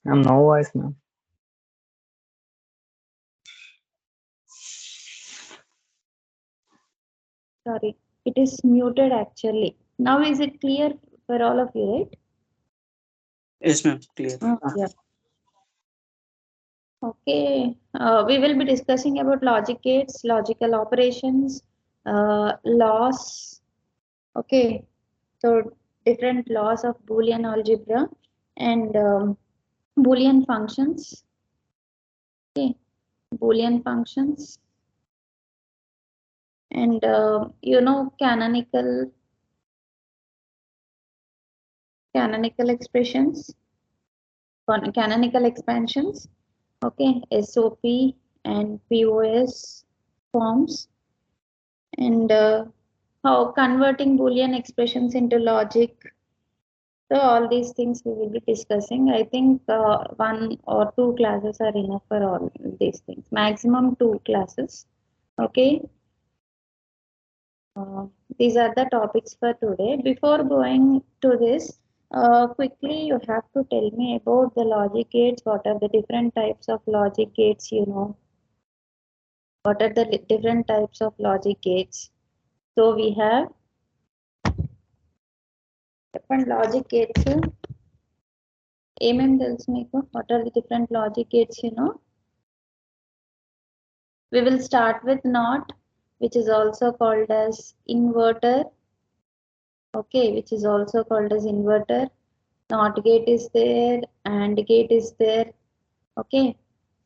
Ma'am, no voice, ma'am. Sorry, it is muted actually. Now is it clear for all of you, right? Yes, ma'am. Clear. Yeah. Okay, we will be discussing about logic gates, logical operations, laws. Okay, so different laws of Boolean algebra and Boolean functions. Okay, Boolean functions and canonical expressions, canonical expansions. Okay, SOP and POS forms and how converting Boolean expressions into logic. So all these things we will be discussing. I think one or two classes are enough for all these things. Maximum 2 classes. Okay. These are the topics for today. Before going to this, quickly you have to tell me about the logic gates. What are the different types of logic gates? What are the different types of logic gates? So we have different logic gates. ఏమేం తెలుసు మీకు? What are the different logic gates, We will start with NOT, which is also called as inverter. Okay, which is also called as inverter. NOT gate is there, AND gate is there. Okay,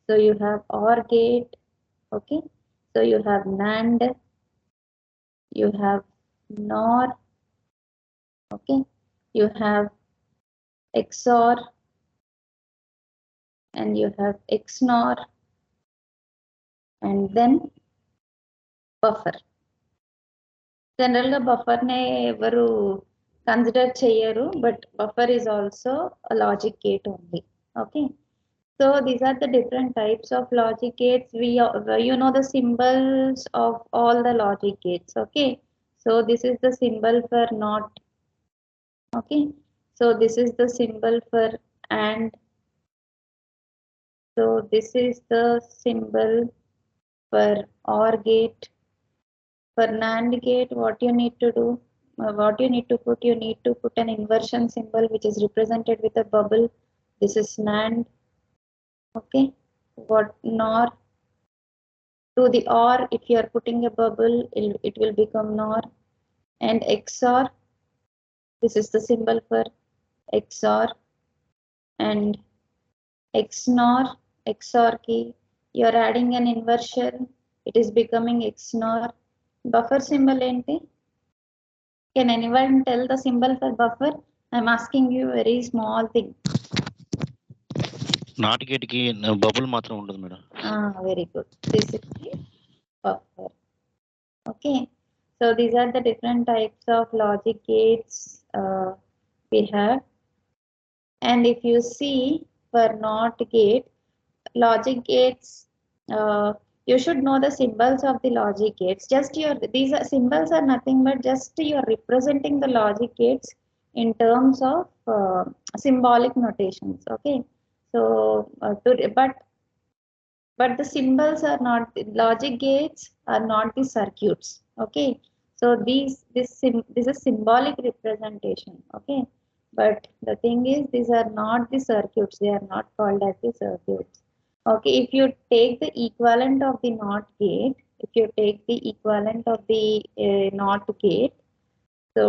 so you have OR gate. Okay, so you have NAND, you have NOR. Okay, you have XOR, and you have XNOR, and then buffer. Generally, buffer ne evaru consider cheyaru, but buffer is also a logic gate only. Okay, so these are the different types of logic gates. You know the symbols of all the logic gates. Okay, so this is the symbol for NOT. Okay, so this is the symbol for AND. So this is the symbol for OR gate. For NAND gate, what you need to do, you need to put an inversion symbol which is represented with a bubble. This is NAND. Okay, what NOR? To the OR, if you are putting a bubble, it will become NOR. And XOR, this is the symbol for XOR. And XNOR, XOR key, you are adding an inversion, it is becoming XNOR. Buffer symbol enti? Can anyone tell the symbol for buffer? I'm asking you a very small thing. Not gate కి bubble మాత్రం ఉండదు madam. Very good. This is the buffer. Okay, so these are the different types of logic gates we have. And if you see for NOT gate, logic gates, you should know the symbols of the logic gates. These symbols are nothing but just you're representing the logic gates in terms of symbolic notations. Okay, so but the symbols are not, logic gates are not the circuits. Okay, so this is symbolic representation. Okay, but the thing is, these are not the circuits, they are not called as the circuits. Okay, if you take the equivalent of the NOT gate, NOT gate, so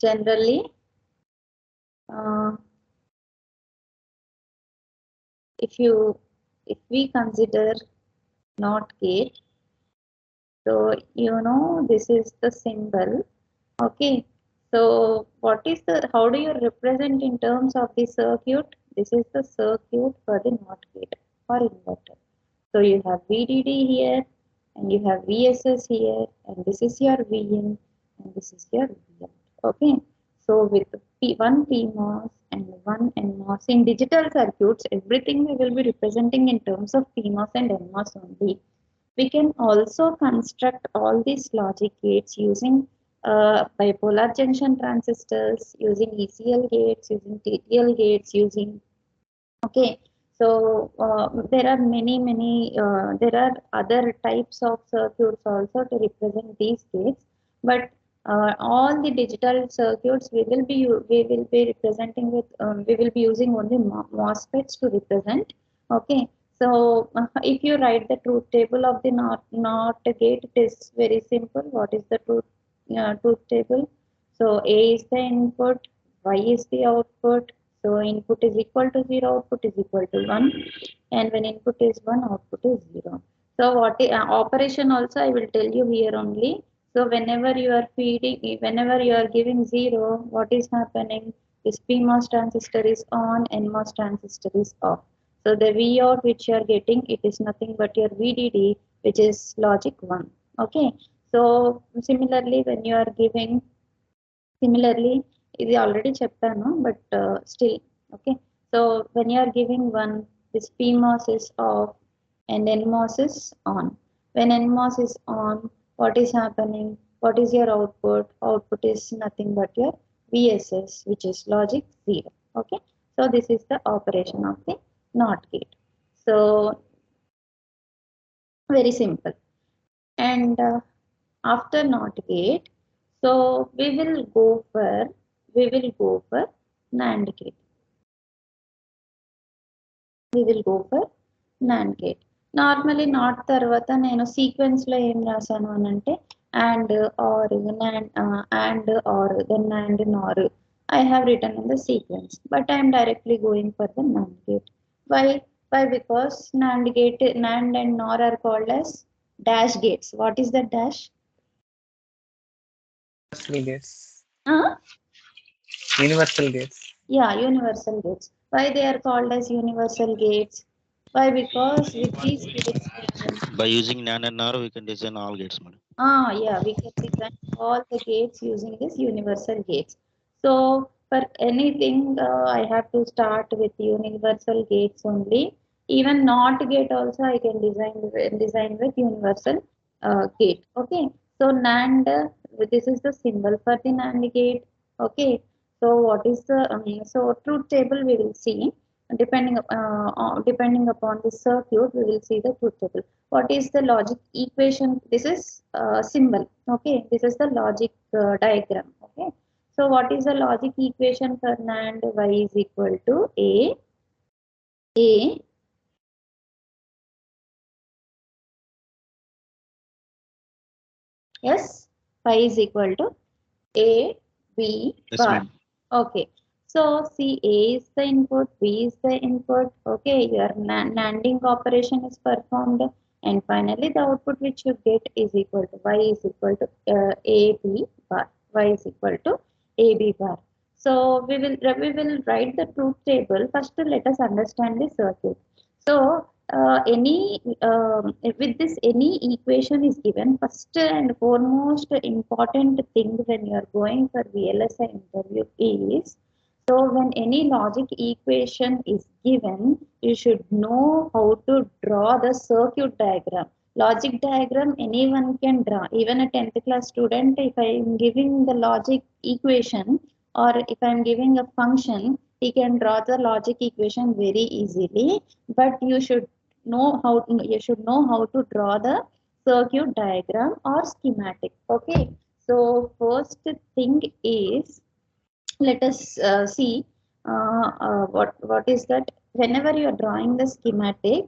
generally if we consider NOT gate, so this is the symbol. Okay, so how do you represent in terms of the circuit? This is the circuit for the NOT gate or inverter. So you have VDD here, and you have VSS here, and this is your VIN, and this is your VIN. Okay, so with one PMOS and one NMOS, in digital circuits, everything we will be representing in terms of PMOS and NMOS only. We can also construct all these logic gates using bipolar junction transistors, using ECL gates, using TTL gates, using, okay. So there are many there are other types of circuits also to represent these gates, but all the digital circuits we will be representing with we will be using only MOSFETs to represent. Okay, so if you write the truth table of the NOT gate, it is very simple. What is the truth table? So A is the input, Y is the output. So input is equal to 0, output is equal to 1, and when input is 1, output is 0. So what operation also I will tell you here only. So whenever you are whenever you are giving 0, what is happening? This PMOS transistor is on, NMOS transistor is off. So the V out which you are getting, it is nothing but your VDD, which is logic 1. Okay. So similarly, when you are giving, similarly, ఇది already చెప్పాను, but still, okay. So when you are giving 1, this PMOS is off and NMOS is on. When NMOS is on, what is happening? What is your output? Output is nothing but your VSS, which is logic 0. Okay. So this is the operation of the NOT gate. So very simple. And after NOT gate, so we will go for NAND gate. We will go for NAND gate. Normally NOT tarvata nenu sequence lo em rasanu anante and or NAND and or then NAND NOR. I have written in the sequence, but I am directly going for the NAND gate. Why? Because NAND gate, NAND and NOR are called as dash gates. What is the dash? Universal gates. Universal gates. Yeah, universal gates. Why they are called as universal gates? Why? Because with these gates we can... By using NAND and NOR, we can design all gates, madam. Yeah, we can design all the gates using this universal gates. So for anything, I have to start with universal gates only. Even NOT gate also I can design with universal gate. Okay. So NAND, this is the symbol for the NAND gate. Okay. So what is the so truth table we will see, depending upon the circuit we will see the truth table. What is the logic equation? This is symbol. Okay, this is the logic diagram. Okay, so what is the logic equation for NAND? Y is equal to A yes, y is equal to A B Yes, bar. ma'am. Okay, so see, A is the input, B is the input. Okay, your NANDing operation is performed, and finally the output which you get is equal to Y is equal to AB bar. Y is equal to AB bar. So we will write the truth table. First, let us understand the circuit. So with this any equation is given, first and foremost important thing when you are going for VLSI interview is, so when any logic equation is given, you should know how to draw the circuit diagram. Logic diagram anyone can draw, even a 10th class student. If I am giving the logic equation or if I am giving a function, he can draw the logic equation very easily, but you should know how to draw the circuit diagram or schematic. Okay, so first thing is, let us see what is that. Whenever you are drawing the schematic,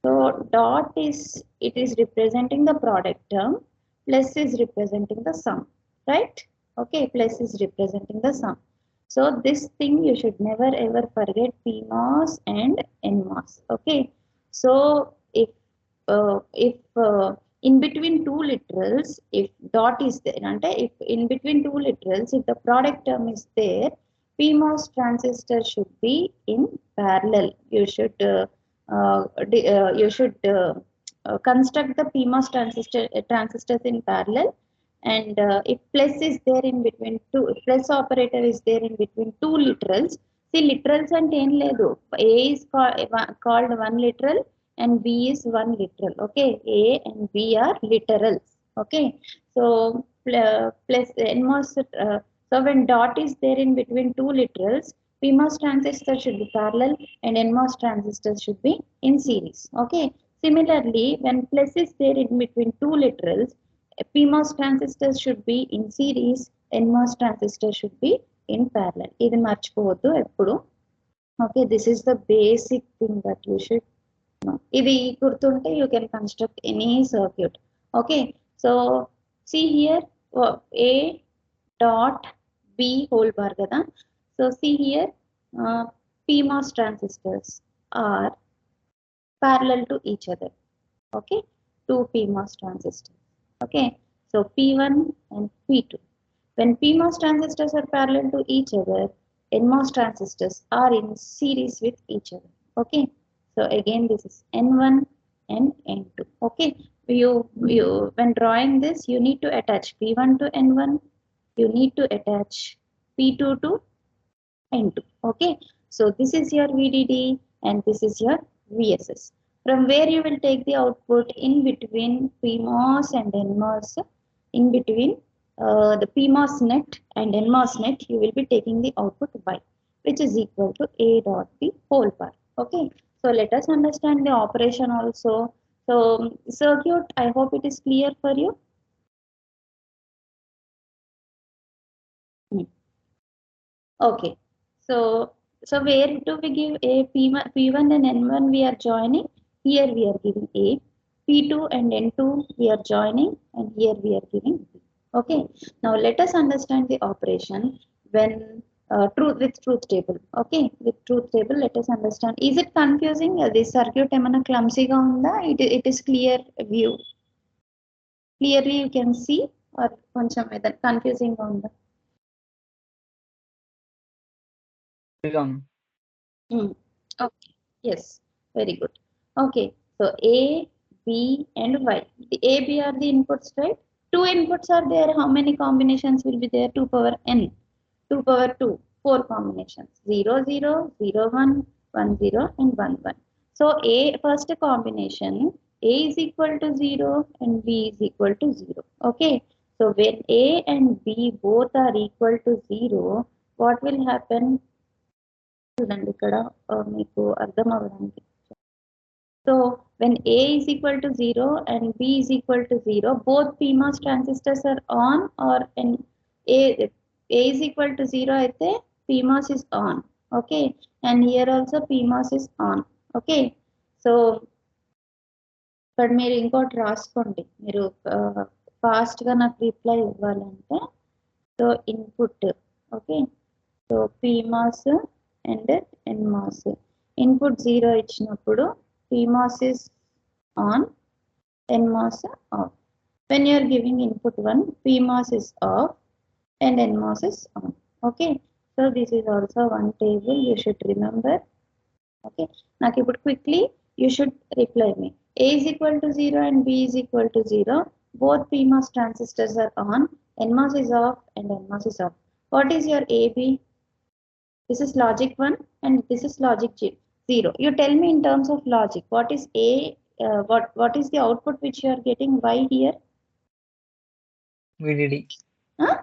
so dot is, it is representing the product term, plus is representing the sum, right? Okay, plus is representing the sum. So this thing you should never ever forget, PMOS and NMOS. Okay, so if in between two literals, if dot is there, and if in between two literals, if the product term is there, PMOS transistor should be in parallel. You should construct the PMOS transistors in parallel, and if plus is there in between two, plus operator is there in between two literals. See, literals and em ledu. A is called one literal and B is one literal. Okay, A and B are literals. Okay, so plus NMOS. So when dot is there in between two literals, PMOS transistor should be parallel and NMOS transistor should be in series. Okay. Similarly, when plus is there in between two literals, PMOS transistors should be in series, NMOS transistor should be in parallel. ఇది మర్చిపోవద్దు ఎప్పుడు. Okay, this is the basic thing that you should know. ఇది గుర్తుంటే you can construct any circuit. Okay, so see here A dot B whole bar కదా. So see here PMOS transistors are parallel to each other. Okay, two PMOS transistors. Okay, so P1 and P2. When PMOS transistors are parallel to each other, NMOS transistors are in series with each other. Okay, so again this is N1 and N2. Okay, you when drawing this, you need to attach P1 to N1, you need to attach P2 to N2. Okay, so this is your VDD and this is your VSS. From where you will take the output in between PMOS and NMOS, in between the PMOS net and NMOS net, you will be taking the output Y, which is equal to A dot B whole bar. Okay, so let us understand the operation also. So circuit, I hope it is clear for you. Okay, so where do we give A? P1 and N1 we are joining. Here we are giving A. P2 and N2 we are joining, and here we are giving B. Okay, now let us understand the operation when truth table. Okay, with truth table, let us understand. Is it confusing? This circuit emana clumsy ga unda? It is clear view. Clearly you can see, or koncham eda confusing ga unda? Okay, yes, very good. Okay, so A, B, and Y. The A, B are the inputs, right? Two inputs are there. How many combinations will be there? 2 power n, 2 power 2, 4 combinations. 0, 0, 0, 1, 1, 0, and 1, 1. So A, first combination, A is equal to 0 and B is equal to 0. Okay, so when A and B both are equal to 0, what will happen? చూడండి ఇక్కడ మీకు అర్థం అవ్వడానికి. So when A is equal to 0 and B is equal to 0, both PMOS transistors are on, or A is equal to 0 అయితే PMOS is on. Okay, and here also PMOS is on. Okay, so ఇక్కడ మీరు ఇంకోటి రాసుకోండి, మీరు ఫాస్ట్గా నాకు reply ఇవ్వాలంటే. So input, okay, so PMOS and NMOS. Input 0 ఇచ్చినప్పుడు PMOS is on, NMOS off. When you are giving input 1, PMOS is off and NMOS is on. Okay, so this is also one table you should remember. Okay, now keep it quickly, you should reply me. A is equal to 0 and B is equal to 0. Both PMOS transistors are on, NMOS is off and NMOS is off. What is your AB? This is logic 1 and this is logic 0. You tell me in terms of logic, what is A, what is the output which you are getting Y here? VDD. Huh?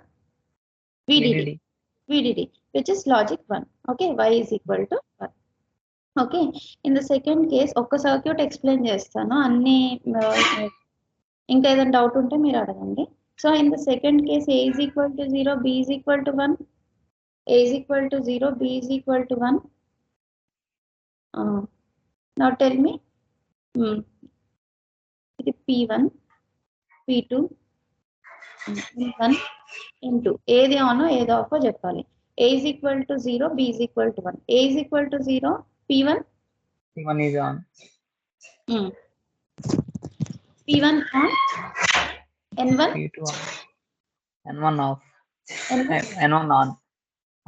VDD, which is logic 1. Okay, Y is equal to 1. Okay, in the second case, ఒక circuit explain చేస్తాను, అన్ని ఇంకా ఏదైనా doubt ఉంటే మీరు అడగండి. So in the second case A is equal to 0, B is equal to 1. A is equal to 0, B is equal to 1. Now tell me, P1, P2, N1, N2. ఏది on ఏది of చెప్పాలి. A is equal to 0, B is equal to 1. A is equal to 0, P1. P1 is on. P1 on, N1. P2 on. N1 off. N1, N1 on.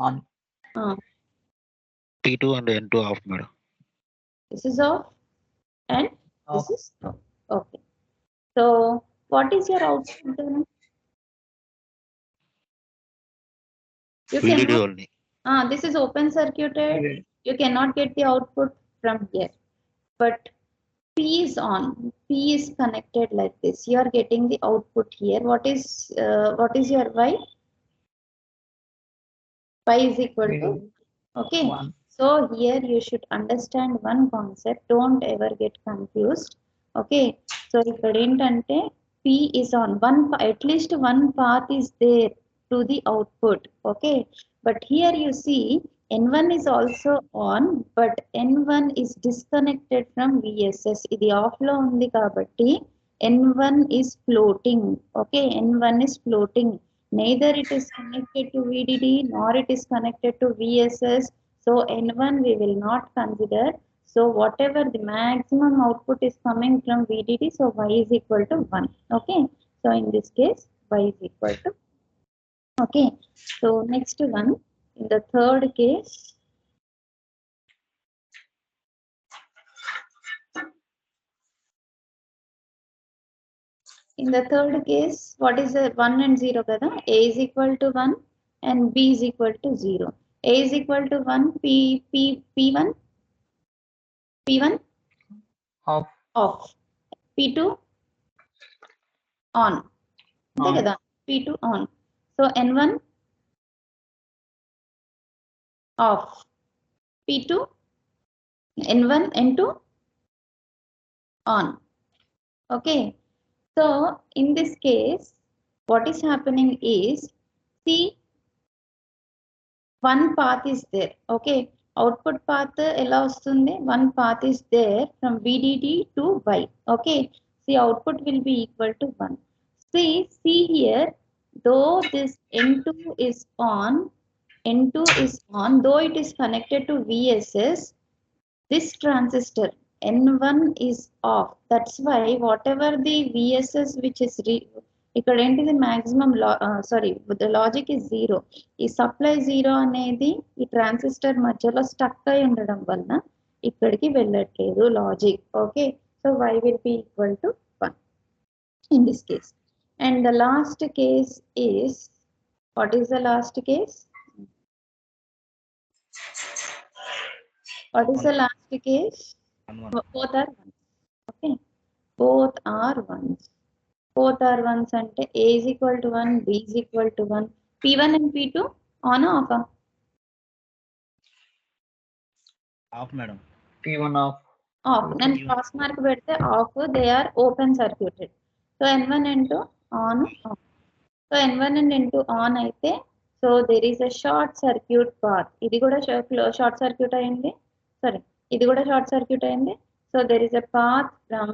On. P2 and N2 off, madam. This is off and Off. this is off. Okay, so what is your output then? You VDD cannot, only. this is open circuited. VDD. You cannot get the output from here, but P is on. P is connected like this. You are getting the output here. What is your Y? Y is equal to, okay. 1. So here you should understand one concept. Don't ever get confused. Okay. So ఇక్కడ ఏంటంటే P is on. At least one path is there to the output. Okay. But here you see N1 is also on, but N1 is disconnected from VSS. ఇది off లో ఉంది కాబట్టి N1 is floating. Okay. N1 is floating. Neither it is connected to VDD nor it is connected to VSS. So N1 we will not consider. So whatever the maximum output is coming from VDD, so Y is equal to 1. Okay. So in this case, Y is equal to. Okay. So next one, in the third case, what is the 1 and 0 kada? A is equal to 1 and B is equal to 0. A is equal to 1, P1 Off. off, P2 on. అంతే On. కదా? P2 on. So N1 off, P2, N1, N2 on. Okay. So in this case, what is happening is, see, one path is there. Okay. Output path ఎలా వస్తుంది? One path is there from VDD to Y. Okay. See, output will be equal to 1. See here, though this N2 is on, though it is connected to VSS, this transistor N1 is off. That's why whatever the VSS which is ఇక్కడ ఏంటిది maximum the logic is 0. ఈ supply 0 అనేది ఈ transistor మధ్యలో stuck అయి ఉండడం వలన ఇక్కడికి వెళ్ళట్లేదు logic. Okay. So Y will be equal to 1 in this case. And the last case is, what is the last case? What is the last case? Both are ones. Okay. Both are ones. Both are ones ante A is equal to 1, B is equal to 1. P1 and P2 on or off? Off, madam. P1 off. Off. Then cross mark pedte off, they are open circuited. So N1 N2 on, off. So N1 and N2 on అయితే, so there is a short circuit path. ఇది కూడా short circuit అయింది. Sorry, ఇది కూడా short circuit అయింది. So there is a path from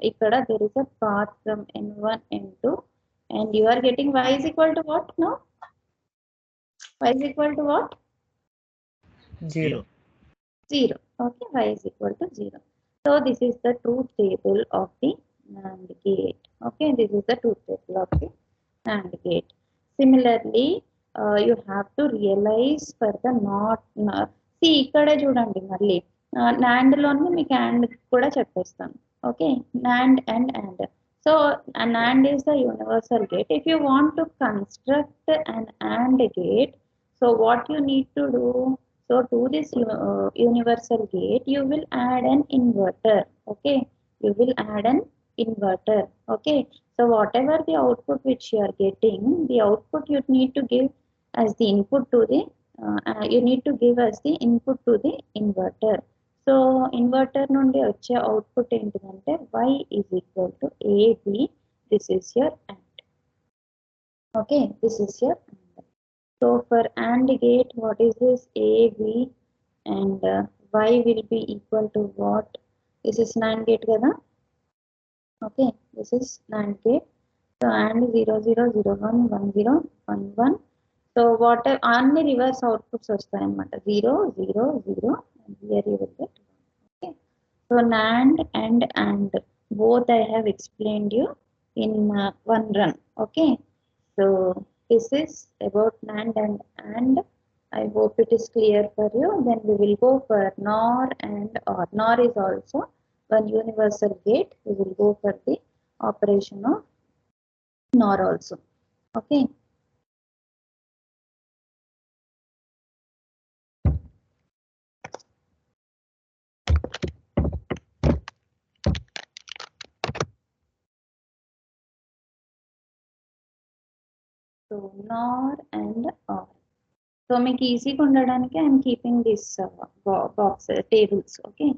ikkada there is a path from N1 N2, and you are getting Y is equal to what now? Y is equal to what? 0. 0. Okay, Y is equal to 0. So this is the truth table of the NAND gate. Okay, this is the truth table of the NAND gate. Similarly, you have to realize for the not. See, ikkade chudandi malli NAND లోనే మీకు AND కూడా చెప్పేస్తాను. Okay, NAND and AND. So an AND is the universal gate. If you want to construct an AND gate, so what you need to do? So to this universal gate, you will add an inverter. Okay, you will add an inverter. Okay, so whatever the output which you are getting, the output you need to give as the input to the you need to give as the input to the inverter. So inverter నుండి వచ్చే output ఏంటంటే Y is equal to AB. This is your AND. Okay, this is your AND. So for AND gate, what is this? A, B, and Y will be equal to what? This is NAND gate kada? Okay, this is NAND gate. So AND 0, 0, 0, 1, 1, 0, 1, 1. So whatever any reverse outputs వస్తాయి అన్నమాట. 0, 0, 0, and here you will get 1. Okay. So NAND and both I have explained you in one run. Okay. So this is about NAND and I hope it is clear for you. Then we will go for NOR and OR. NOR is also one universal gate. We will go for the operation of NOR also. Okay. So NOR and OR. So make easy kundadaniki I am keeping this box tables. Okay.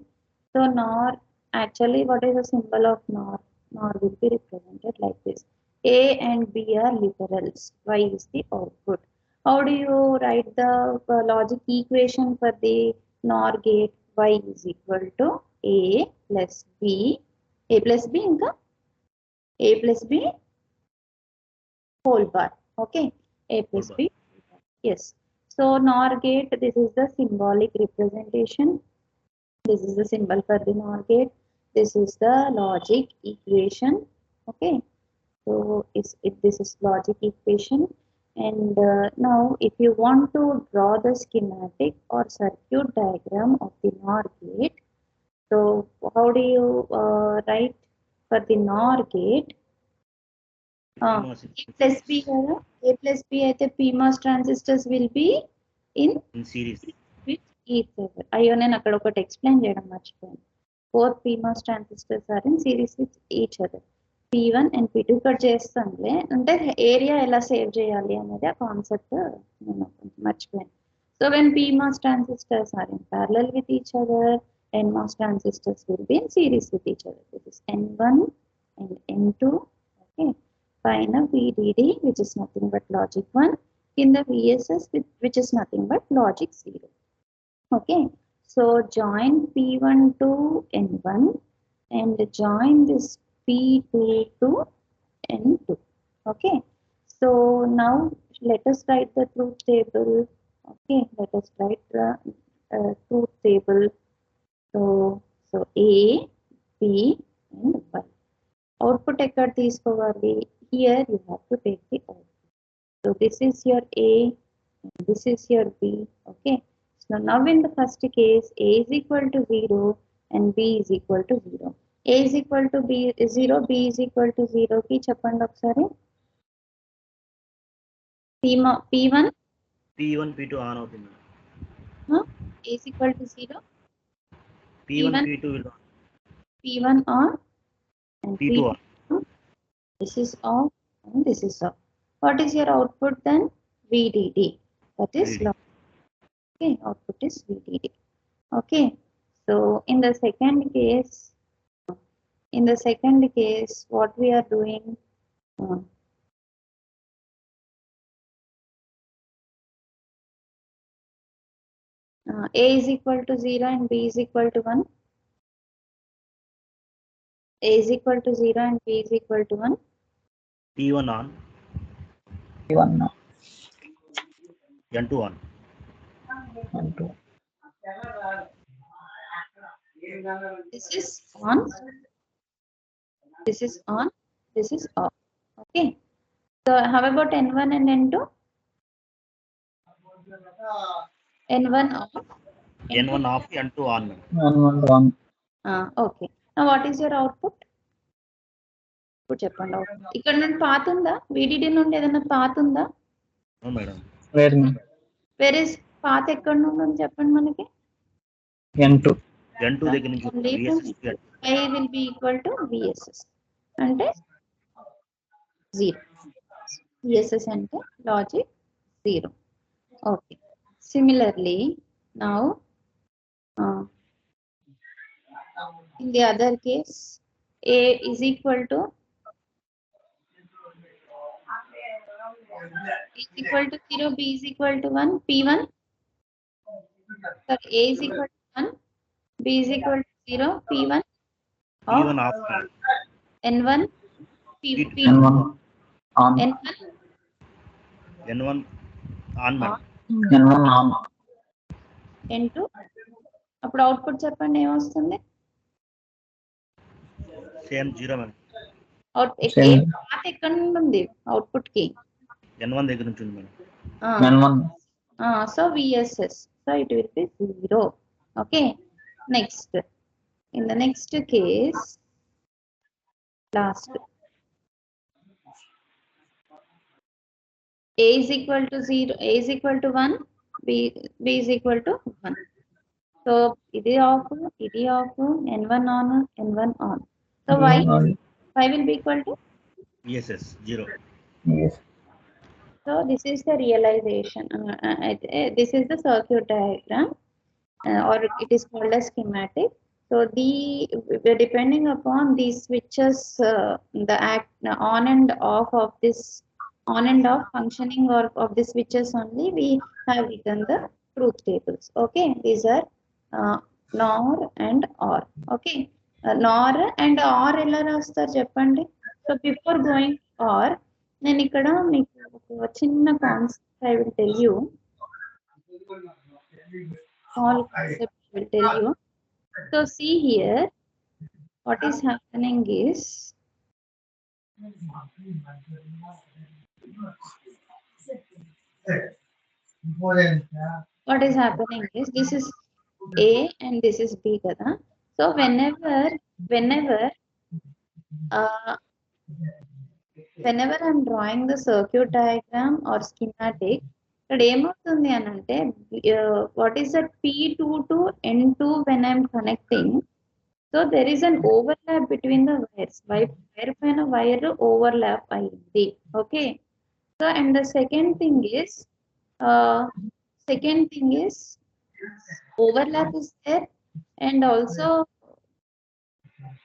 So NOR, actually what is the symbol of NOR? NOR will be represented like this. A and B are literals. Y is the output. How do you write the logic equation for the NOR gate? Y is equal to A plus B. A plus B inka? A plus B whole bar. Okay. A plus B. Yes. So NOR gate, this is the symbolic representation. This is the symbol for the NOR gate. This is the logic equation. Okay. So this is logic equation. And now if you want to draw the schematic or circuit diagram of the NOR gate, so how do you write for the NOR gate? A plus B కదా, A plus B అయితే PMOS transistors will be in series with each other. అయ్యో నేను అక్కడ ఒకటి explain చేయడం మర్చిపోయాను. 4 PMOS transistors are in series with each other. P1 and P2 ఇక్కడ చేస్తానులే, అంటే ఏరియా ఎలా సేవ్ చేయాలి అనేది ఆ కాన్సెప్ట్ నేను మర్చిపోయాను. So when PMOS transistors are in parallel with each other, NMOS transistors will be in series with each other. This is N1 and N2. Okay. Pine VDD, which is nothing but logic 1, in the VSS, which is nothing but logic 0. Okay, so join P1 to N1 and join this P2 to N2. Okay, so now let us write the truth table. Okay, let us write the truth table. So A, B, and Y. Output ekkada తీసుకోవాలి? Here you have to take the output. So this is your A and this is your B. Okay. So now in the first case, A is equal to 0 and B is equal to 0. A is equal to B is 0, B is equal to 0. Ki cheppandi okasari. P1 P2 on అవుతుంది. A is equal to 0. P1 P2 will on. P1 on and P2 on. This is off and this is off. What is your output then? VDD. That is log. Okay, output is VDD. Okay, so in the second case, what we are doing? A is equal to 0 and B is equal to 1. A is equal to 0 and B is equal to 1. P1 on. P1 on. N2 on. N2. This is on. This is on. This is off. Okay. So how about N1 and N2? N1 off. N1 off, N2 on. N1 on. Okay. Now what is your output? ఇప్పుడు చెప్పండి. ఇక్కడ నుండి path ఉందా? VDD నుండి ఏదైనా path ఉందా? No madam. Where is path ఎక్కడ నుండి ఉంది చెప్పండి మనకి? N2 దగ్గర నుంచి VSS. I will be equal to VSS అంటే 0. VSS అంటే logic 0. Okay. Similarly, now in the other case, A is equal to is equal to 0, B is equal to 1, P1. So A is equal to 1, B is equal to 0, P1. P1 off. N1, P1 N1 on. N1 on madam. N1 on. N2. అప్పుడు output చెప్పండి ఏమొస్తుంది? Same 0 madam. Path ఎక్కడ నుండి ఉంది output కి? N1 దగ్గర నుంచి ఉంది madam. N1. So VSS. So it will be 0. Okay. Next. In the next case, last. A is equal to 0. A is equal to 1. B is equal to 1. So ఇది off, ఇది off, N1 on, N1 on. So Y will be equal to VSS 0. Yes. So this is the realization. This is the circuit diagram, or it is called a schematic. So depending upon these switches, the on and off of this on and off functioning of the switches only, we have written the truth tables. Okay, these are NOR and OR. Okay, NOR and OR ఎలా రాస్తారు చెప్పండి. So before going OR, నేను ఇక్కడ మీకు ఒక చిన్న concept I will tell you. Small concept I will tell you. So see here, what is happening is this is A and this is B kada. So whenever I'm drawing the circuit diagram or schematic, ఇక్కడ ఏమవుతుంది అని అంటే what is that P2 to N2 when I'm connecting. So there is an overlap between the wires. Wire paina wire overlap ayindi. Okay. So and the second thing is overlap is there, and also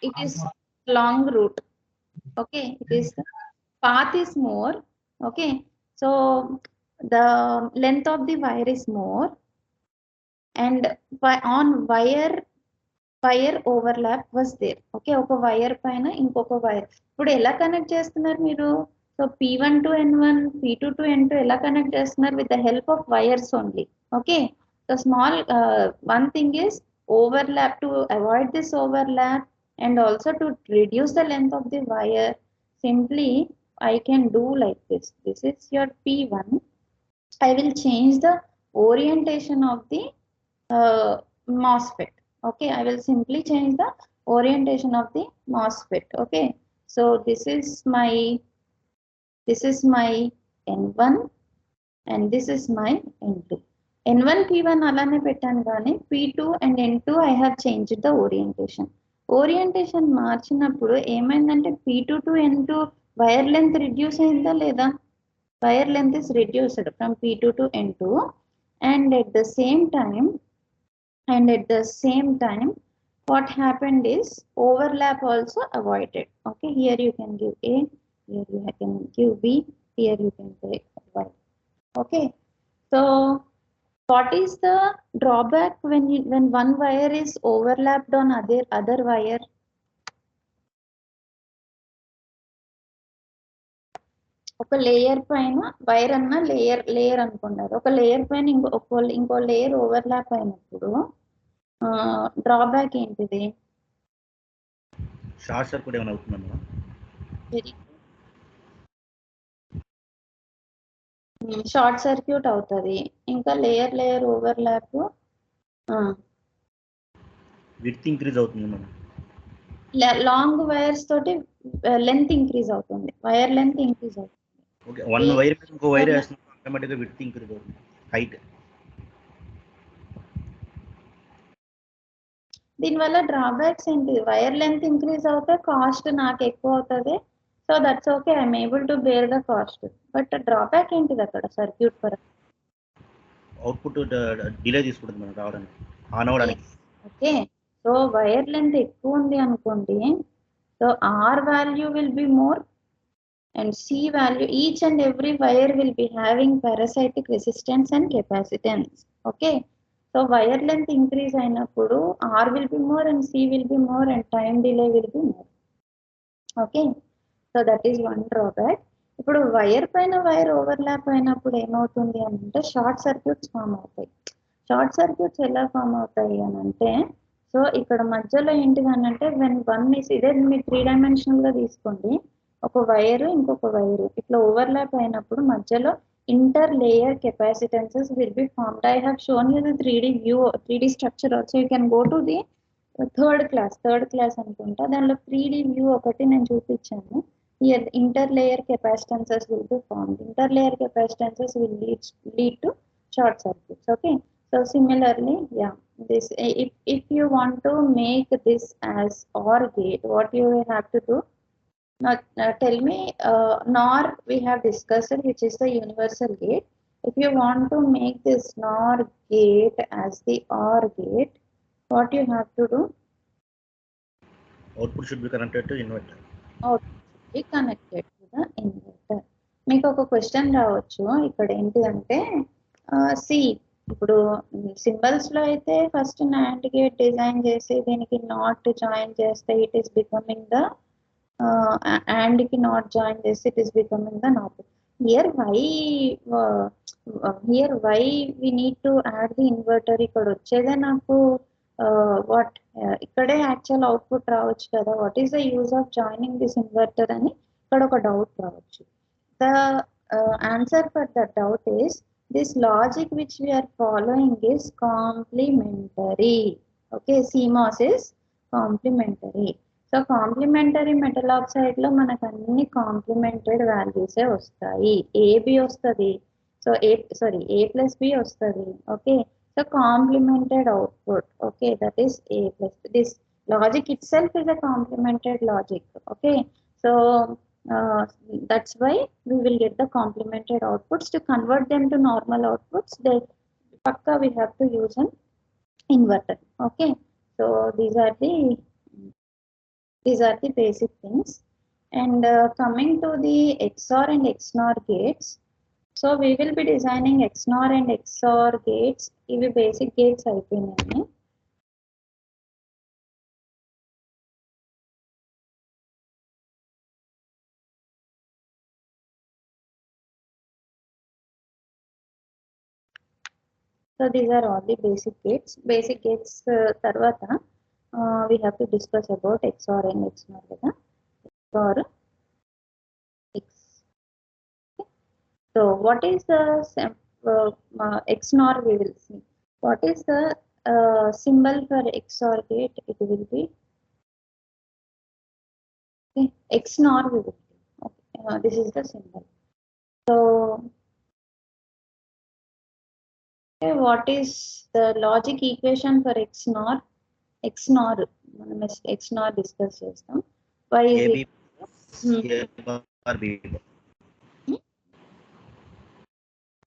it is long route. Okay, it is the path is more. Okay, so the length of the wire is more, and on wire overlap was there. Okay, oka wire paina inkoka wire ఇప్పుడు ఎలా connect చేస్తున్నారు మీరు? So P1 to N1, P2 to N2 ఎలా connect చేస్తున్నారు? with the help of wires only. Okay, so small one thing is overlap, to avoid this overlap and also to reduce the length of the wire, simply I can do like this. This is your P1. I will change the orientation of the MOSFET. Okay, I will simply change the orientation of the MOSFET. Okay, so this is my N1 and this is my N2. N1 P1 అలానే పెట్టాను కానీ P2 and N2 I have changed the orientation మార్చినప్పుడు ఏమైందంటే P2 to N2 wire length reduce అయిందా లేదా? Wire length is reduced from P2 to N2, and at the same time what happened is overlap also avoided. Okay, here you can give A, here you can give B, here you can take Y. Okay, so what is the drawback when one wire is overlapped on other wire? ఒక layer పైన wire అన్న layer అనుకున్నారు. ఒక layer పైన ఇంకో layer overlap అయినప్పుడు drawback ఏంటిది? Short circuit ఏమైనా అవుతుందా? షార్ట్ సర్క్యూట్ అవుతుంది. ఇంకా లేయర్ ఓవర్లాప్ విడ్త్ ఇంక్రీజ్ అవుతుంది మేడం. లాంగ్ వైర్స్ తోటి లెంత్ ఇంక్రీజ్ అవుతుంది, వైర్ లెంత్ ఇంక్రీజ్ అవుతుంది. ఓకే, వన్ వైర్ ఇంకో వైర్ వేస్తున్నప్పుడు ఆటోమేటిక్గా విడ్త్ ఇంక్రీజ్ అవుతుంది, హైట్. దీనివల్ల డ్రాబ్యాక్స్ ఏంటి? వైర్ లెంత్ ఇంక్రీజ్ అవుతే కాస్ట్ నాకు ఎక్కువ అవుతుంది. So that's okay, I'm able to bear the cost. But drawback ఏంటిది అక్కడ సర్క్యూట్ పరంగా? అవుట్పుట్ డిలే తీసుకుంటుంది మనం రావడానికి, ఆన్ అవ్వడానికి. ఓకే, సో వైర్ లెంత్ ఎక్కువ ఉంది అనుకోండి, so R value will be more and C value. Each and every wire will be having parasitic resistance and capacitance. Okay, so wire length increase అయినప్పుడు R will be more and C will be more and time delay will be more. Okay, so that is one drawback. ఇప్పుడు wire పైన wire overlap అయినప్పుడు ఏమవుతుంది అని అంటే short circuits form అవుతాయి. Short circuits ఎలా form అవుతాయి అని అంటే, సో ఇక్కడ మధ్యలో ఏంటిది అని అంటే వెన్ వన్ ఇస్ ఇదే మీరు 3 డైమెన్షనల్ గా తీసుకోండి, ఒక వైర్ ఇంకొక వైర్ ఇట్లా ఓవర్లాప్ అయినప్పుడు మధ్యలో inter layer capacitances will be formed. I have shown you the 3D view, 3D structure also. You can go to the third class అనుకుంటా, దానిలో 3D వ్యూ ఒకటి నేను చూపించాను. Here inter layer capacitances will be formed. Inter layer capacitances will lead to short circuits. Okay, so similarly, yeah, this if you want to make this as OR gate, what you have to do, Now tell me, NOR we have discussed, which is the universal gate. If you want to make this NOR gate as the OR gate, what you have to do? Output should be connected to inverter. Output should be connected to the inverter. మీకు ఒక question రావచ్చు ఇక్కడ ఏంటి అంటే C ఇప్పుడు symbols లో అయితే first NAND gate design చేసి దీనికి నాట్ జాయిన్ చేస్తే it is becoming the and కి not join this, it is becoming the NOT. Here why we need to add the inverter? ఇక్కడ వచ్చేదే నాకు what ఇక్కడే యాక్చువల్ అవుట్పుట్ రావచ్చు కదా, what is the use of joining this inverter అని ఇక్కడ ఒక డౌట్ రావచ్చు. The answer for that doubt is this logic which we are following is complementary. Okay, CMOS is complementary. So complementary metal oxide లో మనకు అన్ని complemented వాల్యూసే వస్తాయి. AB వస్తుంది, సో ఏ ప్లస్ బి వస్తుంది. Okay, so complemented output. Okay, that is A plus this logic itself is a complemented logic. Okay, so that's why we will get the complemented outputs. To convert them to normal outputs, they pakka we have to use an inverter. Okay, so these are the basic things. And coming to the XOR and XNOR gates, so we will be designing XNOR and XOR gates. Ivi basic gates అయిపోయినాయి. So these are all the basic gates. Basic gates tarvata we have to discuss about XOR and XNOR kada. XOR X. So what is the XNOR? We will see. What is the symbol for XOR gate? It will be okay. XNOR we will see. Okay, this is the symbol. So okay, what is the logic equation for XNOR? XNOR మనం XNOR discuss చేస్తాం. Why is AB it? A B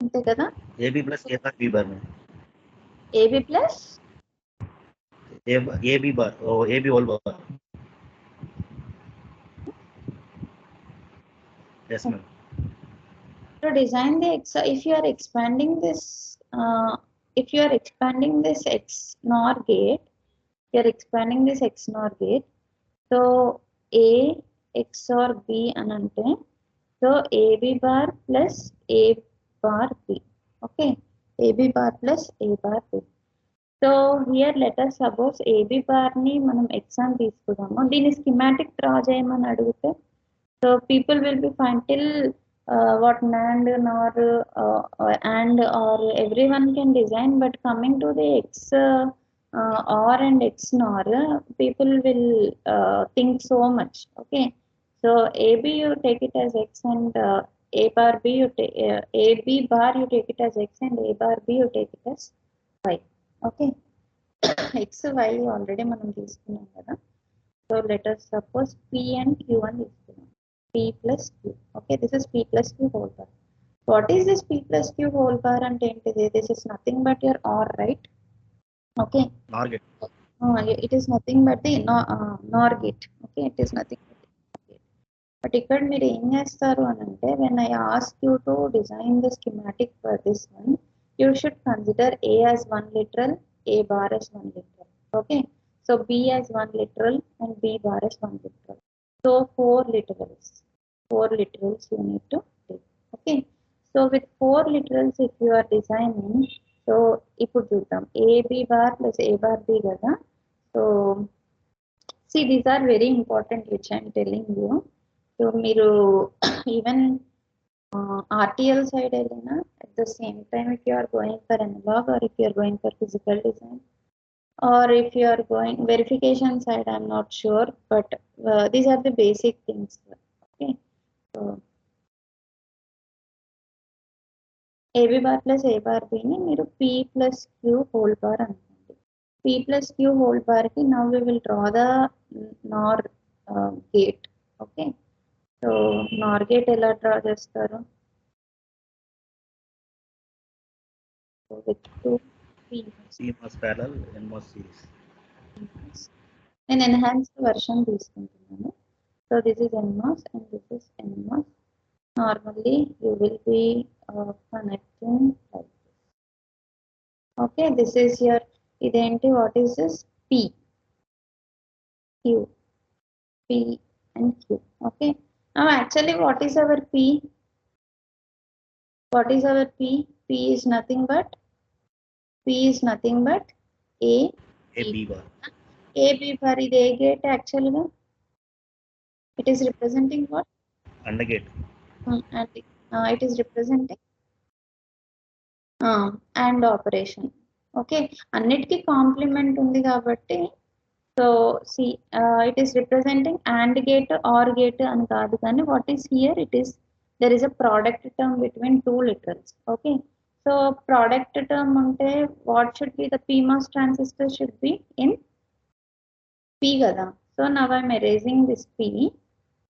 అంతే కదా, AB plus A bar B bar में AB plus AB bar or AB whole bar. Yes ma'am. to design the if you are expanding this XNOR gate, you are expanding this XNOR gate. So A XOR B anante, so AB bar plus A bar B. Okay, AB bar plus A bar B. So here let us suppose AB bar ni manam X అని తీసుకుందాము. దీని schematic draw చేయమని అడిగితే, so people will be fine till what NAND NOR and or everyone can design, but coming to the XOR and XNOR, people will think so much. Okay, so AB you take it as X and A bar B you take AB bar you take it as X and A bar B you take it as Y. Okay, X Y already మనం తీసుకున్నాం కదా. So let us suppose P and Q అని తీసుకున్నాం. P plus Q. Okay, this is P plus Q whole bar. What is this P plus Q whole bar అంటే ఏంటిది? This is nothing but your OR, right? Okay. NOR gate. It is nothing but the NOR gate. Okay, it is nothing but the NOR gate. But ఇక్కడ మీరు ఏం చేస్తారు అని అంటే, when I ask you to design the schematic for this one, you should consider A as 1 literal, A bar as 1 literal. Okay, so B as 1 literal and B bar as 1 literal. So 4 literals you need to take. Okay, so with 4 literals if you are designing, so ఇప్పుడు చూద్దాం AB bar plus A bar B కదా. So see, these are very important which I am telling you. So మీరు even RTL side వెళ్ళినా, at the same time if you are going for analog or if you are going for physical design, or if you are going verification side, I am not sure, but these are the basic things. Okay, so AB bar plus A bar B ni మీరు P plus Q whole bar అనుకోండి. P plus Q whole bar ki now we will draw the NOR gate. Okay, so NOR gate ఎలా draw చేస్తారు? With two PMOS. CMOS parallel, NMOS series. నేను enhanced version తీసుకుంటున్నాను. So this is NMOS and this is NMOS. Normally you will be connecting like this. Okay, this is your identity. What is this? P, Q, P and Q. Okay, now actually what is our P? What is our P? P is nothing but A AB bar. AB bar is A gate actually. It is representing what? AND gate. And it is representing and operation. Okay, అన్నిటికీ complement ఉంది కాబట్టి so C it is representing AND gate OR gate అని కాదు కానీ what is here, it is there is a product term between two literals. Okay, so product term ఉంటే what should be the PMOS transistor should be in P కదా. So now I am erasing this P.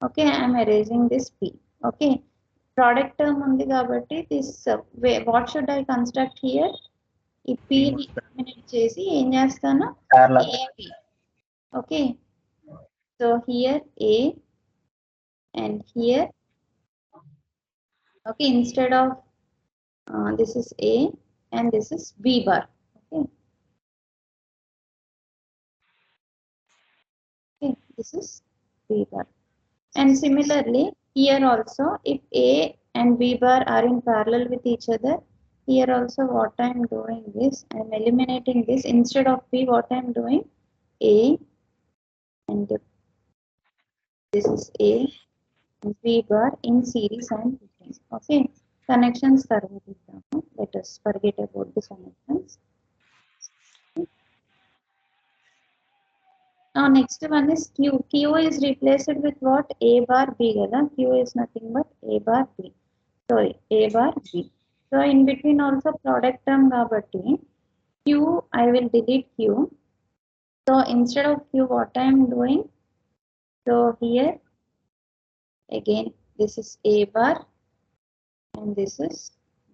Okay, I am erasing this P. Okay, product term ఉంది కాబట్టి this what should I construct here? ఈ P ని eliminate చేసి ఏం చేస్తాను? parallel. AB. Okay, so here A and here, okay, instead of this is A and this is B bar. Okay, okay, this is B bar. And similarly here also, if A and B bar are in parallel with each other, here also what I am doing is I am eliminating this. Instead of B, what I am doing, A and this is A and B bar in series and difference. Okay, connections తర్వాత ఇద్దాము. Let us forget about the connections. Now next one is Q. Q is replaced with what? A bar B kada. Q is nothing but A bar B. Sorry, A bar B. So in between also product term kabatti Q, I will delete Q. So instead of Q, what I am doing? So here again this is A bar and this is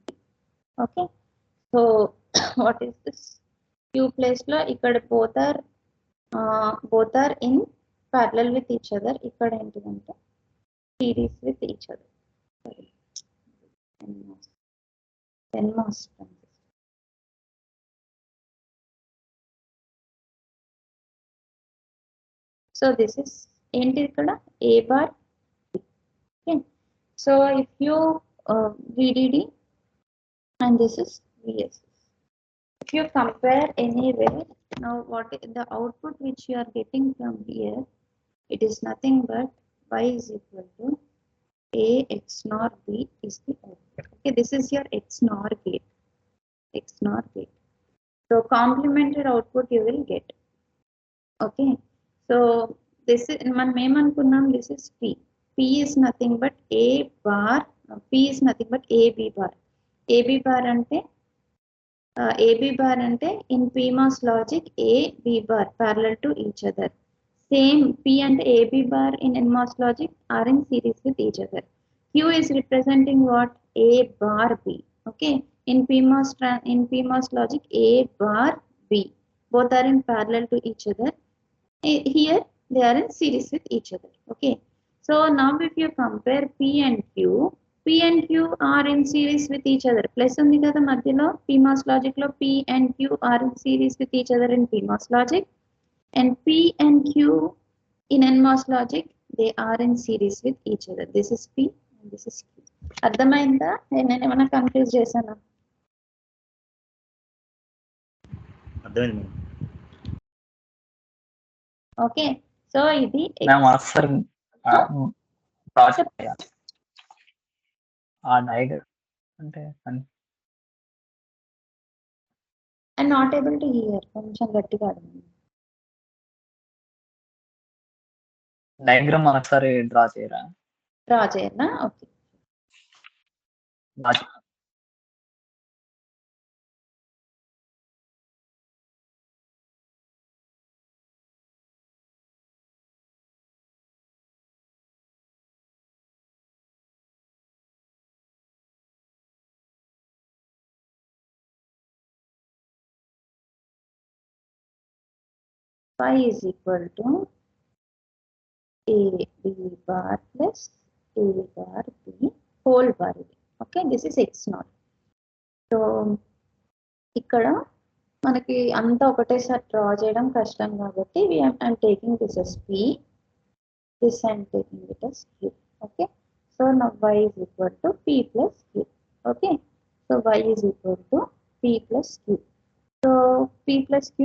B. Okay, so what is this? Q place lo ikkada both are in parallel with each other. Ikkada entidante series with each other. Sorry, NMOS transistor. So this is enti ikkada A bar B. Okay, so if you VDD and this is VSS. If you compare anywhere, now what is the output which you are getting from here? It is nothing but Y is equal to A XNOR B is the output. Okay, this is your XNOR gate. XNOR gate. So complementary output you will get. Okay, so this is man memankunnam, this is P. P is nothing but A bar. P is nothing but AB bar. AB bar ante AB bar ante in PMOS logic A B bar parallel to each other. Same P and AB bar in NMOS logic are in series with each other. Q is representing what? A bar B. Okay, in PMOS logic A bar B, both are in parallel to each other. Here they are in series with each other. Okay, so now if you compare P and Q, P and Q are in series with each other. Plus undi kada madhyalo PMOS logic lo P and Q are in series with each other in PMOS logic, and P and Q in NMOS logic they are in series with each other. This is P and this is Q. అర్థమైందా? నేను ఏమైనా confuse చేశానా? అర్థమైంది madam. Okay, so ఇది ma'am ఒకసారి project ఆ diagram అంటే I not able to hear. కొంచెం గట్టిగా అడగండి. డయాగ్రామ్ ఒకసారి డ్రా చేయరా? డ్రా చేయనా? Okay, phi is equal to a b bar plus a bar b whole bar. Okay, this is XNOR. So ఇక్కడ మనకి అంతా ఒకటేసారి డ్రా చేయడం కష్టం కాబట్టి I'm taking this as p, this I'm taking it as q. Okay, so now y is equal to p plus q. Okay, so y is equal to p plus q. So p plus q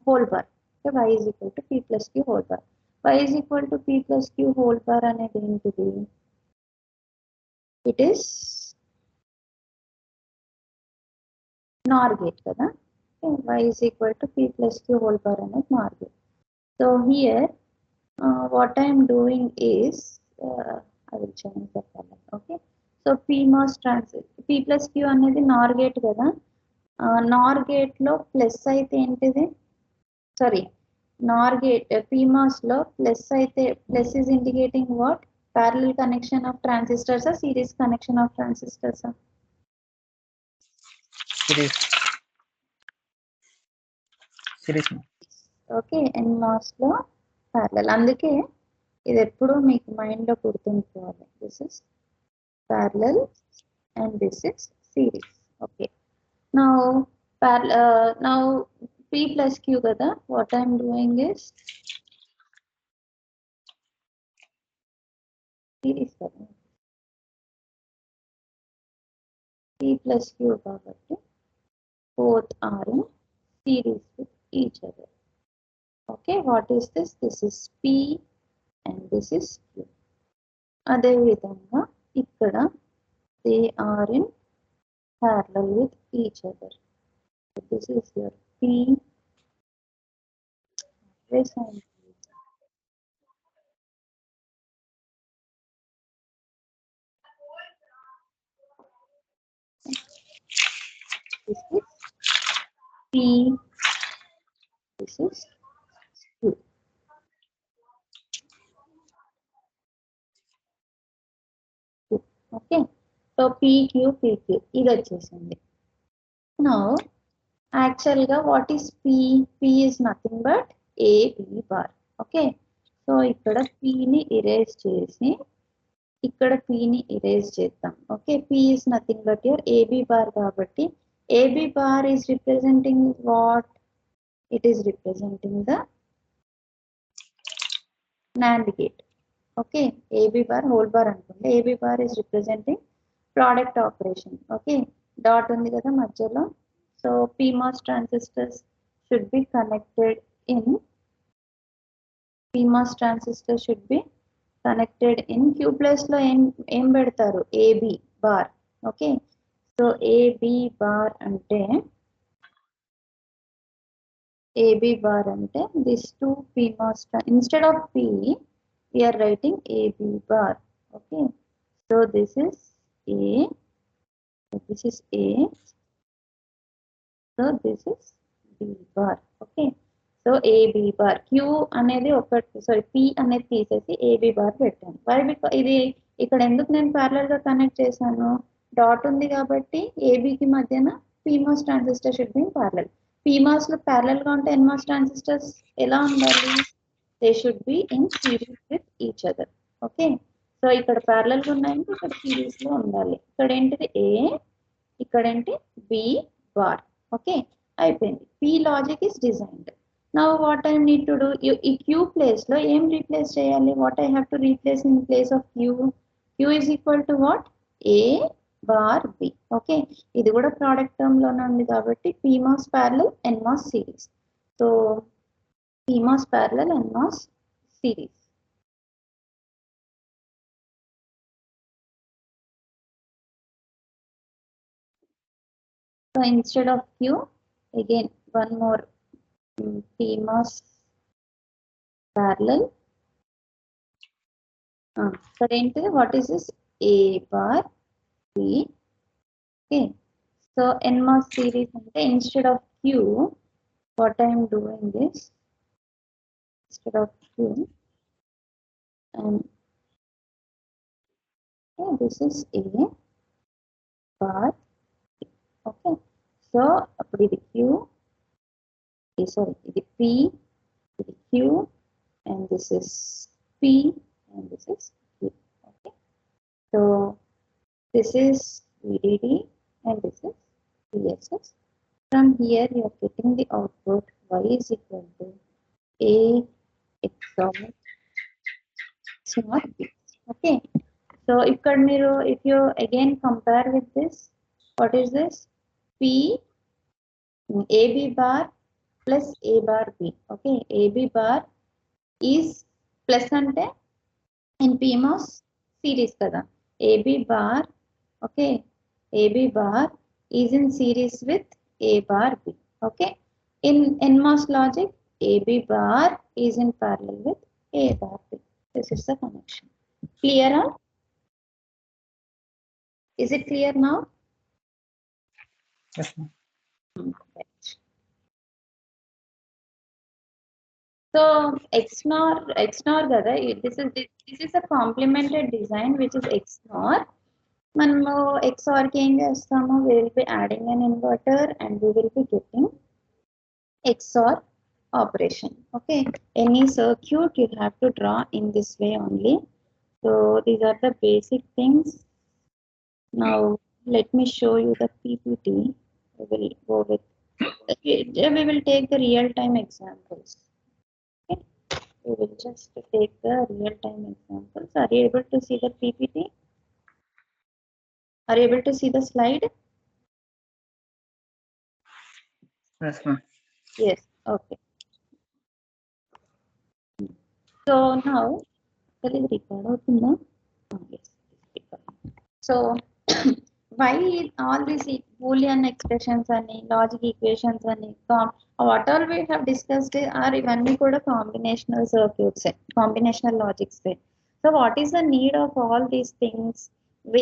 whole bar. So y is equal to p plus q whole bar. Y is equal to p plus q whole bar అనేది ఏంటిది? It is NOR gate కదా. Y is equal to p plus q whole bar అనేది NOR gate. So here what I am doing is I will change the color. Okay, so PMOS transistor p plus q అనేది NOR gate కదా. NOR gate లో plus అయితే ఏంటిది? Sorry, NOR gate PMOS లో plus అయితే plus is indicating what? Parallel connection of transistors or series connection of transistors? Series. Okay, NMOS లో parallel. అందుకే ఇది ఎప్పుడు మీకు మైండ్ లో గుర్తుంచుకోవాలి. This is parallel and this is series. Okay, now now p plus q కదా. What I'm doing is series కదా, p plus q కాబట్టి both are in series with each other. Okay, what is this? This is p and this is q. అదే విధంగా ఇక్కడ they are in parallel with each other. So this is your p. This is p, this is q. Okay, so pq pq ఇది వచ్చేసింది. Now actually what is p? P is nothing but a b bar. Okay, so ఇక్కడ p ని erase చేసి ఇక్కడ p ని erase చేద్దాం. Okay, p is nothing but your ab bar కాబట్టి ab bar is representing what? It is representing the NAND gate. Okay, ab bar whole bar అనుకోండి. ab bar is representing product operation. Okay, dot ఉంది కదా మధ్యలో. So PMOS transistors should be connected in PMOS transistor should be connected in Q plus లో ఏం పెడతారు? AB bar. Okay, so AB bar అంటే this two PMOS instead of P we are writing AB bar. Okay, so this is A, this is A, so this is B bar. Okay, so AB bar. Q అనేది ఒకటి, sorry P అనేది తీసేసి AB bar పెట్టాను. Why? Because ఇది ఇక్కడ ఎందుకు నేను parallel గా కనెక్ట్ చేశాను? డాట్ ఉంది కాబట్టి AB కి మధ్యన PMOS transistor should be in parallel. PMOS లో ప్యారలల్ గా ఉంటే NMOS ట్రాన్సిస్టర్స్ ఎలా ఉండాలి? They should be in series with each other. Okay, so ఇక్కడ ప్యారలల్ గా ఉన్నాయంటే ఇక్కడ సిరీస్ లో ఉండాలి. ఇక్కడ ఏంటిది A, ఇక్కడ ఏంటి B bar. ఓకే, అయిపోయింది. P logic is designed. Now what I need to do? ఈ Q ప్లేస్ లో ఏం రీప్లేస్ చేయాలి? What I have to replace in place of Q? Q is equal to what? A bar B. Okay, ఇది కూడా product term లోనే ఉంది కాబట్టి PMOS parallel NMOS series. So PMOS parallel NMOS series. So instead of Q, again one more PMOS parallel. What is this? A bar B. Okay, so NMOS series instead of Q, what I am doing is instead of Q, and okay, this is A bar. Okay, so ఇది Q, sorry, ఇది P, Q, and this is P, and this is Q. Okay. So this is VDD and this is VSS. From here you are getting the output Y is equal to A XOR B. Okay. So if you again compare with this, what is this? P AB bar plus A bar B. Okay. AB bar is plus ante in PMOS series kada. AB bar, okay, AB bar is in series with A bar B. Okay. In NMOS logic, AB bar is in parallel with A bar B. This is the connection. Clear? All? Is it clear now? Yes, ma'am. Right. So XNOR kada, this is a complemented design which is XNOR. మనము XOR కి ఏం చేస్తాము, we will be adding an inverter and we will be getting XOR operation. Okay, any circuit you have to draw in this way only. So these are the basic things. Now let me show you the PPT. We will go with we will take the real-time examples. Okay, we will just take the real-time examples. Are you able to see the PPT? Are you able to see the slide? Yes, ma'am. Yes. Okay. So now, will it record అవుతుందా? Yes, it is recording. So why all these Boolean expressions and logic equations and what all we have discussed are ఇవన్నీ కూడా combinational circuits, combinational logics. So what is the need of all these things?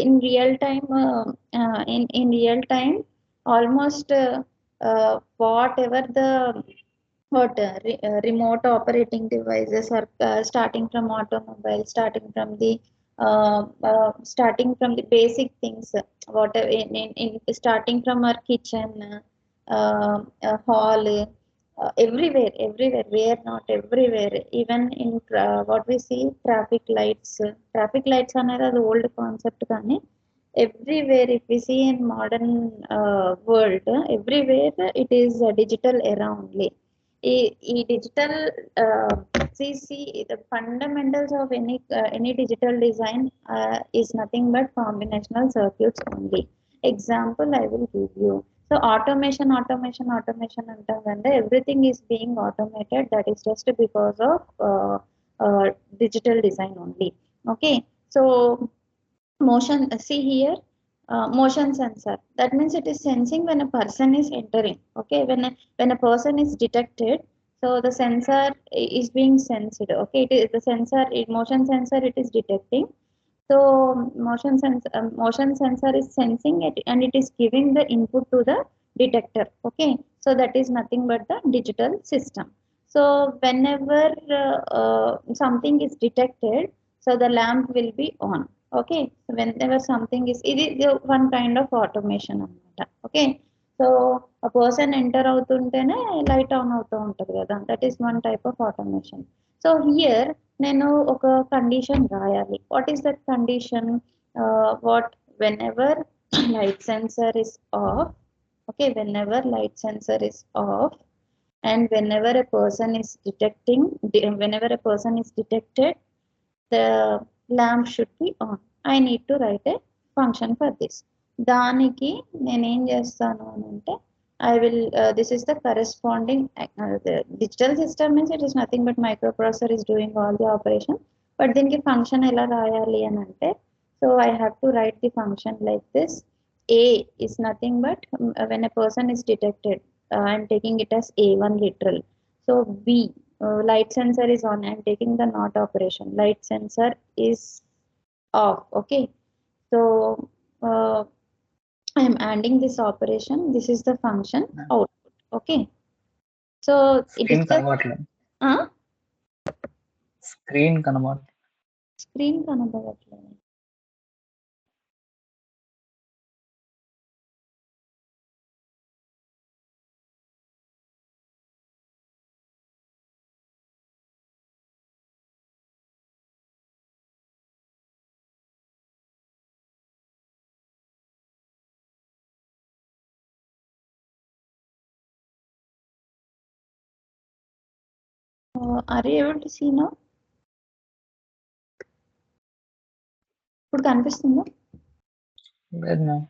In real time, in real time, almost whatever the remote operating devices are starting from automobile, starting from the basic things, whatever in starting from our kitchen, hall, everywhere, where not everywhere, even in what we see traffic lights are the old concept kani. Everywhere, if we see in modern world, everywhere it is digital era only. ఈ digital see the fundamentals of any digital design is nothing but combinational circuits only. Example I will give you. So automation antam kanda everything is being automated. That is just because of digital design only. Okay, so motion, see here, motion sensor, that means it is sensing when a person is entering. Okay, when a person is detected, so the sensor is being sensed. Okay, it is the sensor, motion sensor, it is detecting. So motion sensor is sensing it and it is giving the input to the detector. Okay, so that is nothing but the digital system. So whenever something is detected, so the lamp will be on. Okay, so whenever something is, it is one kind of automation anamata. Okay, so a person enter అవుతుంటేనే light on అవుతూ ఉంటుంది కదా, that is one type of automation. So here నేను ఒక condition రాయాలి. What is that condition? What whenever light sensor is off, okay, whenever light sensor is off and whenever a person is detected, the lamp should be on. I need to write a function for this. దానికి నేను ఏం చేస్తాను అని అంటే, I will this is the corresponding the digital system means it is nothing but microprocessor is doing all the operation, but దీనికి function ఎలా రాయాలి అని అంటే, so I have to write the function like this. A is nothing but when a person is detected, I am taking it as A1 literal. So B, light sensor is on, I am taking the not operation, light sensor is off. Okay, so I am adding this operation, this is the function output. Okay, so it is Screen కనబడట్లేదు. Screen కనబడట్లేదు. screen కనబడట్లేదు. are you able to see now? ఇప్పుడు కనిపిస్తుందా? లేదు ma'am.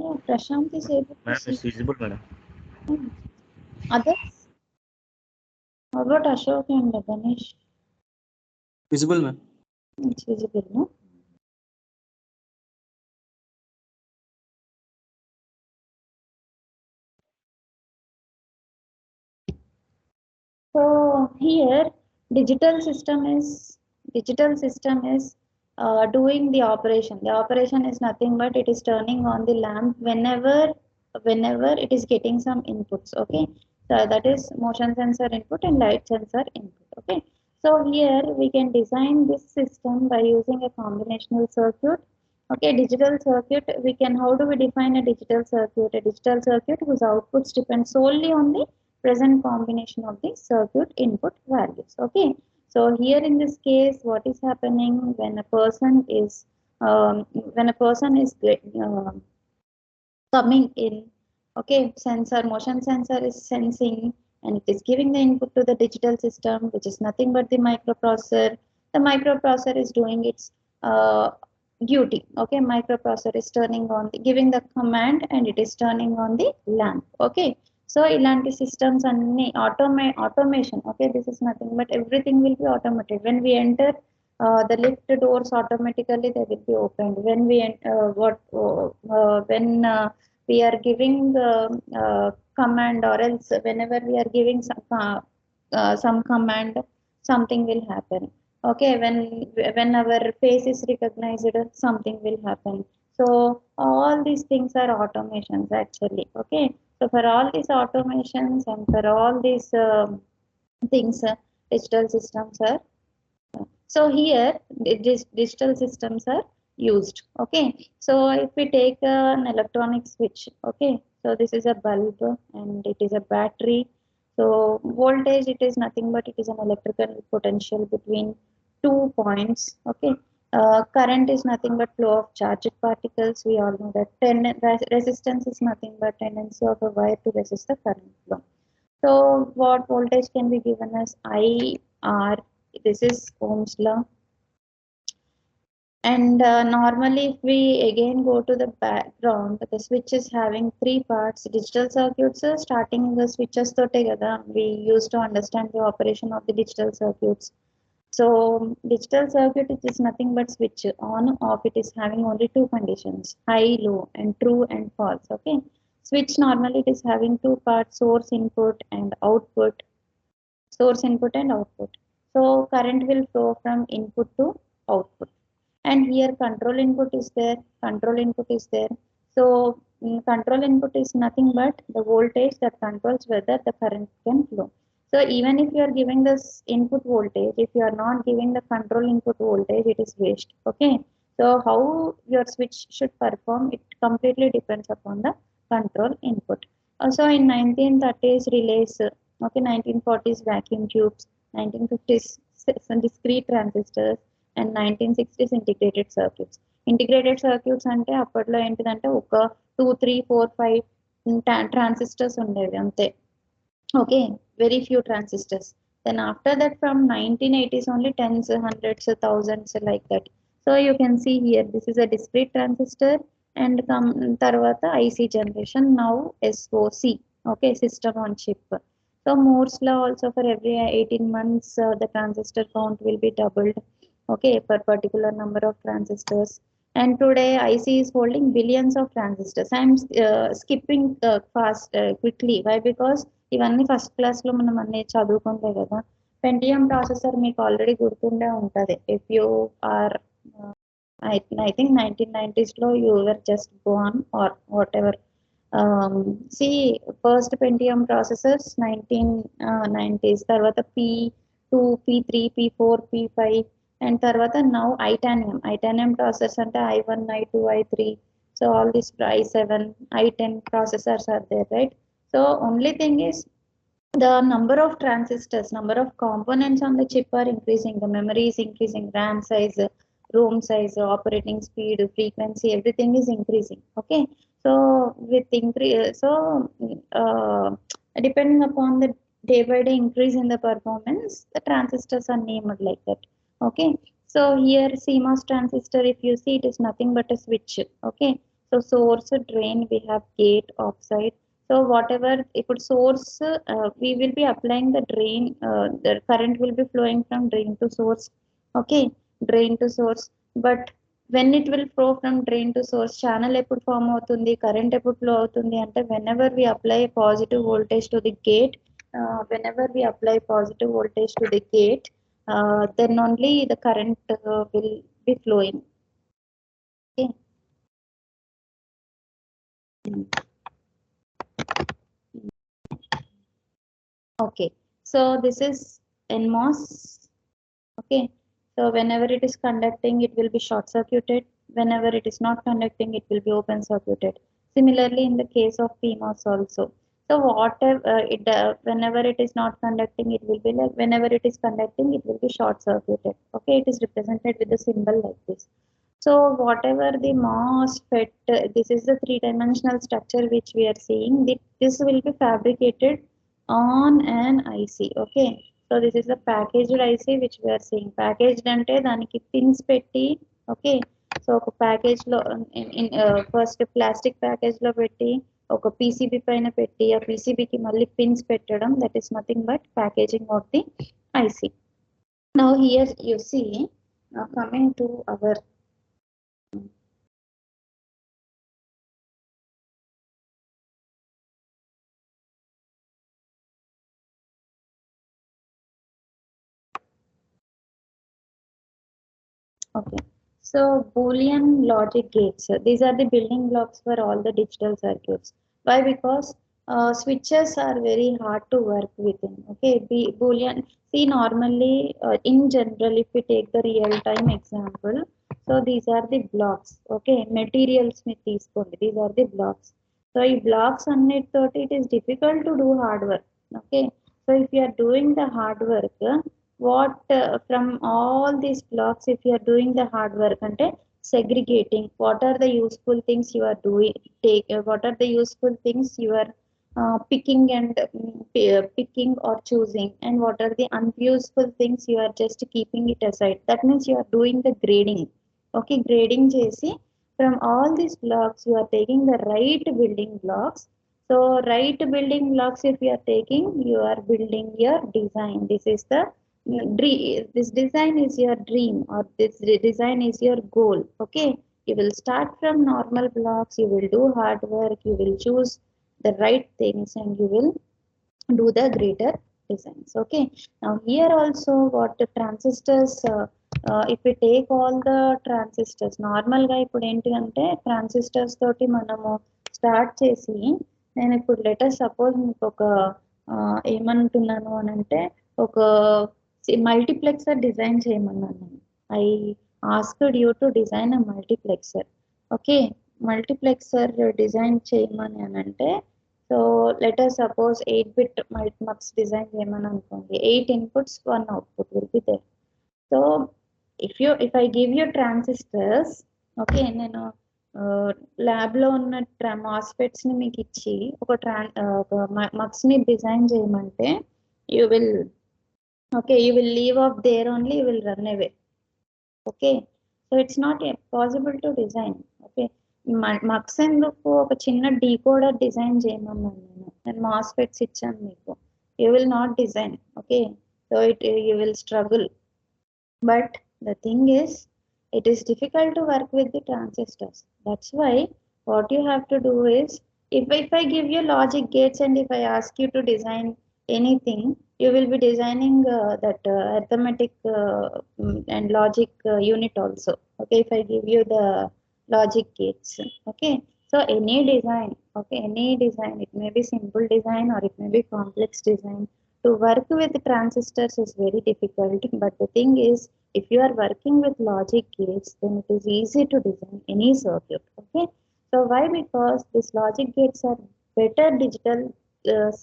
Yeah, Prashant is able to Ma'am, see. it's visible, madam. Others? How about Ashok and Ganesh? Visible, ma'am. It's visible, no? So here digital system is doing the operation. The operation is nothing but it is turning on the lamp whenever it is getting some inputs. Okay, so that is motion sensor input and light sensor input. Okay, so here we can design this system by using a combinational circuit. Okay, digital circuit, we can, how do we define a digital circuit? A digital circuit whose outputs depend solely on the present combination of the circuit input values. Okay, so here in this case, what is happening when a person is coming in? Okay, motion sensor is sensing and it is giving the input to the digital system, which is nothing but the microprocessor. The microprocessor is doing its duty. Okay, microprocessor is turning on giving the command and it is turning on the lamp. Okay, so ilanti systems anni automation. Okay, this is nothing but everything will be automated. When we enter the lift doors, automatically they will be opened. When we when we are giving command, or else whenever we are giving some command, something will happen. Okay, when our face is recognized, something will happen. So all these things are automations actually. Okay, so for all these automations and for all these things, digital systems are, so here digital systems are used. Okay, so if we take an electronic switch, okay, so this is a bulb and it is a battery. So voltage, it is nothing but it is an electrical potential between 2 points. Okay, current is nothing but flow of charged particles. We all know that resistance is nothing but tendency of a wire to resist the current flow. So what voltage can be given as IR? This is Ohm's law. And normally, if we again go to the background, the switch is having 3 parts. Digital circuits, starting the switches together, we used to understand the operation of the digital circuits. So digital circuit, it is nothing but switch on off. It is having only 2 conditions, high, low, and true and false. Okay, switch normally it is having 2 parts, source input and output. Source input and output. So current will flow from input to output. And here control input is there, control input is there. So control input is nothing but the voltage that controls whether the current can flow. So even if you are giving this input voltage, if you are not giving the control input voltage, it is waste. Okay, so how your switch should perform, it completely depends upon the control input. Also in 1930s relays, okay, 1940s vacuum tubes, 1950s discrete transistors, and 1960s integrated circuits. Integrated circuits అంటే అప్పట్లో ఏంటిదంటే ఒక 2, 3, 4, 5 transistors ఉండేవి అంతే. Okay, very few transistors. Then after that, from 1980s only tens, hundreds, thousands like that. So you can see here, this is a discrete transistor and tarvata IC generation, now SOC. Okay, system on chip. So Moore's law also, for every 18 months the transistor count will be doubled. Okay, per particular number of transistors. And today IC is holding billions of transistors. I am skipping quickly. Why? Because ఇవన్నీ first class లో మనం అన్ని చదువుకుంటే కదా. Pentium processor మీకు already గుర్తుండే ఉంటది. If you are I think 1990s లో you were just born or whatever. See, first Pentium processors 1990s, తర్వాత P2, P3, P4, P5, and తర్వాత now Itanium processors అంటే I1, I2, I3. So all these I7, I10 processors are there, right? So only thing is the number of transistors, number of components on the chip are increasing. The memory is increasing, RAM size, ROM size, operating speed, frequency, everything is increasing. Okay, So with increase, depending upon the day by day increase in the performance, the transistors are named like that. Okay. So here CMOS transistor, if you see, it is nothing but a switch. Okay. So source, drain, we have gate, oxide. So whatever, if it's source, we will be applying the drain, the current will be flowing from drain to source. Okay. Drain to source. But when it will flow from drain to source, channel ఎప్పుడు form అవుతుంది, current ఎప్పుడు flow అవుతుంది అంటే whenever we apply positive voltage to the gate, whenever we apply positive voltage to the gate, then only the current will be flowing. Okay. Okay, so this is NMOS. Okay, so whenever it is conducting, it will be short circuited. Whenever it is not conducting, it will be open circuited. Similarly, in the case of PMOS also. So whatever whenever it is not conducting, it will be like, whenever it is conducting, it will be short circuited. Okay, it is represented with a symbol like this. So whatever the MOSFET, this is the three-dimensional structure which we are seeing. This will be fabricated on an IC. Okay. So this is the packaged IC which we are seeing. Packaged ante daniki pins petti. Okay. So oka package lo in first plastic package lo petti oka PCB paina petti a PCB ki malli pins pettadam, that is nothing but packaging of the IC. Now here you see, coming to our okay. So Boolean logic gates, these are the building blocks for all the digital circuits. Why? Because switches are very hard to work within. Okay, Boolean. See, normally, in general, if we take the real-time example, so these are the blocks. Okay, materials with these are the blocks. So if blocks on it, it is difficult to do hard work. Okay, so if you are doing the hard work, what from all these blocks, if you are doing the hard work and segregating what are the useful things you are doing, what are the useful things you are picking and picking or choosing, and what are the unuseful things you are just keeping it aside. That means you are doing the grading. Okay, grading chesi from all these blocks you are taking the right building blocks. So right building blocks, if you are taking, you are building your design. This is the dream. This design is your dream, or this design is your goal. Okay, you will start from normal blocks, you will do hard work, you will choose the right things, and you will do the greater designs. Okay, now here also what the transistors, if we take all the transistors normal గా ఇప్పుడు ఏంటి అంటే transistors తోటి మనము start చేసి, నేను ఇప్పుడు letter suppose మీకు ఒక ఏమంటున్నాను అని అంటే ఒక మల్టీప్లెక్సర్ డిజైన్ చేయమన్నాను నేను. I asked you to design a multiplexer. Okay, multiplexer design చేయమని అని అంటే, so letter suppose 8-bit multi mux design చేయమని అనుకోండి. 8 inputs 1 output will be there. So if I give you transistors, okay, నేను ల్యాబ్ లో ఉన్న మాస్ఫెట్స్ ని మీకు ఇచ్చి ఒక మక్స్ ని డిజైన్ చేయమంటే, you will leave off there only, you will run away. Okay, so it's not possible to design. Okay, mux ఎందుకు, ఒక చిన్న డీకోడర్ డిజైన్ చేయమన్నాను నేను మాస్ఫెట్స్ ఇచ్చాను మీకు. You will not design. Okay, so you will struggle. But the thing is, it is difficult to work with the transistors. That's why what you have to do is, if I give you logic gates and if I ask you to design anything, you will be designing that arithmetic and logic unit also. Okay, if I give you the logic gates. Okay, so any design, it may be simple design or it may be complex design. To work with transistors is very difficult, but the thing is, if you are working with logic gates, then it is easy to design any circuit. Okay, so why? Because these logic gates are better digital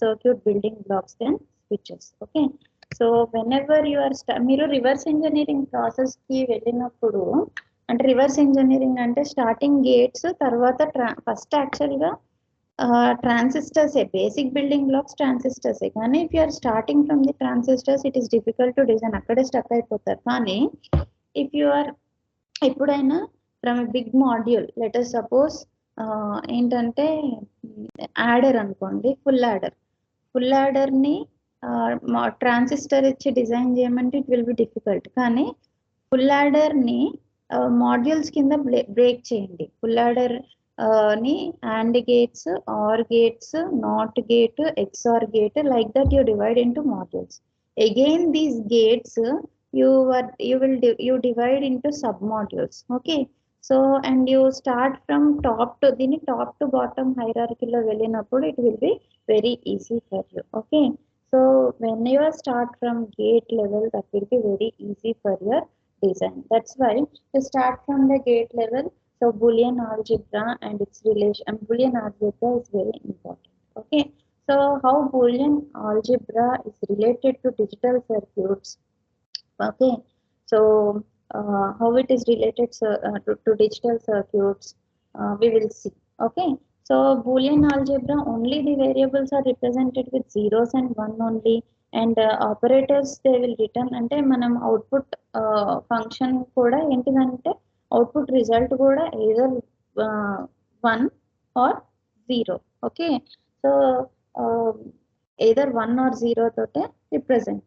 circuit building blocks than switches. Okay, so whenever you are మీరు reverse engineering process కి వెళ్ళినప్పుడు అంటే reverse engineering అంటే starting gates తర్వాత first యాక్చువల్గా transistors basic building blocks transistors కానీ if you are starting from the transistors it is difficult to design అక్కడే stuck అయిపోతారు కానీ if you are ఎప్పుడైనా from a big module let us suppose ఏంటంటే adder అనుకోండి full యాడర్ని transistor ఇచ్చి design చేయమంటే it will be difficult కానీ full యాడర్ని modules కింద బ్రేక్ చేయండి full adder ni AND gates, OR gates, NOT gate, XOR gate, like that you divide into modules. Again these gates you divide into sub modules. Okay, so and you start from top to bottom hierarchy lo vellinappudu it will be very easy for you. Okay, so when you start from gate level that will be very easy for your design. That's why you start from the gate level. So Boolean algebra and its relation, Boolean algebra is very important. Okay, so how Boolean algebra is related to digital circuits. Okay, so how it is related to digital circuits, we will see. Okay, so Boolean algebra only the variables are represented with zeros and one only, and operators they will return. Ante manam output function kuda entidante output result kuda either 1 or 0. Okay, so either 1 or 0 తోటే represent.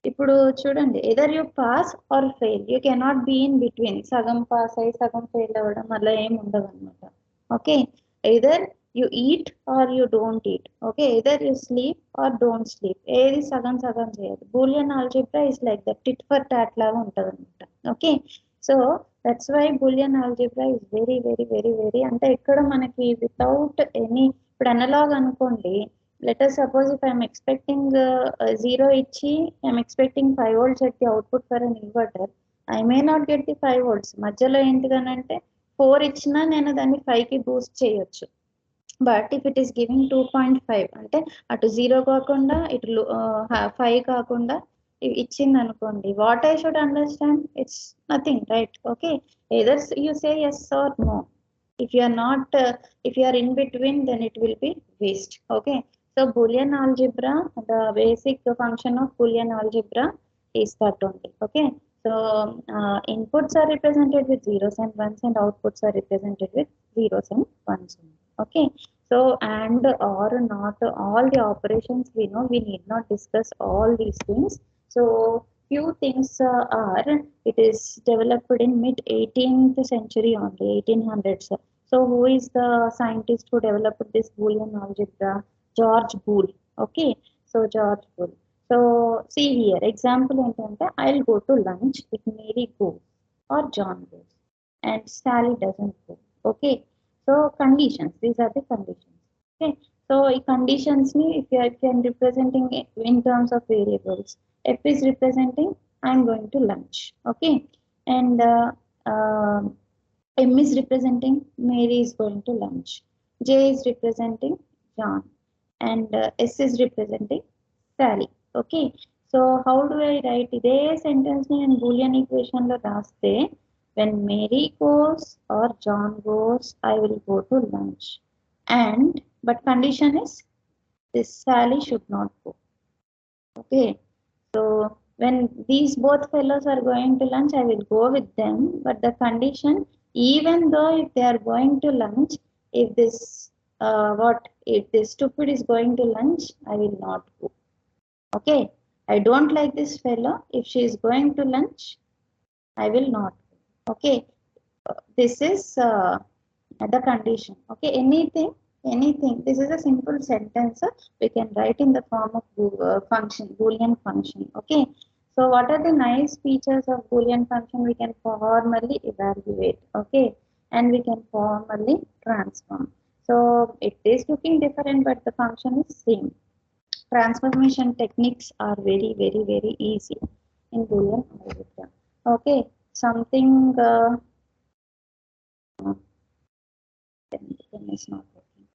ఇప్పుడు చూడండి either you pass or fail, you cannot be in between, సగం pass అయ్యి సగం fail అవ్వడం అలా ఏమి ఉండదు అనమాట. Okay, either you eat or you don't eat. Okay, either you sleep or don't sleep, ఏది సగం సగం చేయదు. Boolean algebra is like that, tit for tat లాగా ఉంటుంది అనమాట. Okay, so that's why Boolean algebra is very very very very అంటే ఇక్కడ మనకి without any, ఇప్పుడు అనలాగ్ అనుకోండి, let us suppose if I am expecting 0 ఇచ్చి I am expecting 5 volts at the output for an inverter, I may not get the 5 volts. మధ్యలో ఏంటిదనంటే 4 ఇచ్చినా నేను దాన్ని 5కి బూస్ట్ చేయొచ్చు. But if it is giving 2.5 అంటే అటు 0 కాకుండా ఇటు 5 కాకుండా ఇచ్చింది అనుకోండి, what I should understand, it's nothing, right? Okay, either you say yes or no. If you are not if you are in between, then it will be waste. Okay, so Boolean algebra, the basic function of Boolean algebra is that only. Okay, so inputs are represented with zeros and ones and outputs are represented with zeros and ones. Okay, so and or not, all the operations we know, we need not discuss all these things. So few things are, it is developed in mid 18th century only, 1800s. So who is the scientist who developed this Boolean algebra? George Boole. Okay, so George Boole. So see here, example entante, I'll go to lunch if Mary goes or John goes and Sally doesn't go. Okay, so conditions, these are the conditions. Okay, so conditions ni if you are representing in terms of variables, F is representing I'm going to lunch. Okay, and M is representing Mary is going to lunch, J is representing John, and S is representing Sally. Okay, so how do I write this sentence ni in Boolean equation lo raste, when Mary goes or John goes, I will go to lunch, and but condition is this Sally should not go. Okay, so when these both fellows are going to lunch, I will go with them, but the condition, even though if they are going to lunch, if this if this stupid is going to lunch, I will not go. Okay, I don't like this fellow, if she is going to lunch, I will not go. Okay, this is the condition. Okay, anything, this is a simple sentence we can write in the form of function, Boolean function. Okay, so what are the nice features of Boolean function? We can formally evaluate. Okay, and we can formally transform. So it is looking different, but the function is same. Transformation techniques are very very very easy in Boolean algebra. Okay, something then is not working.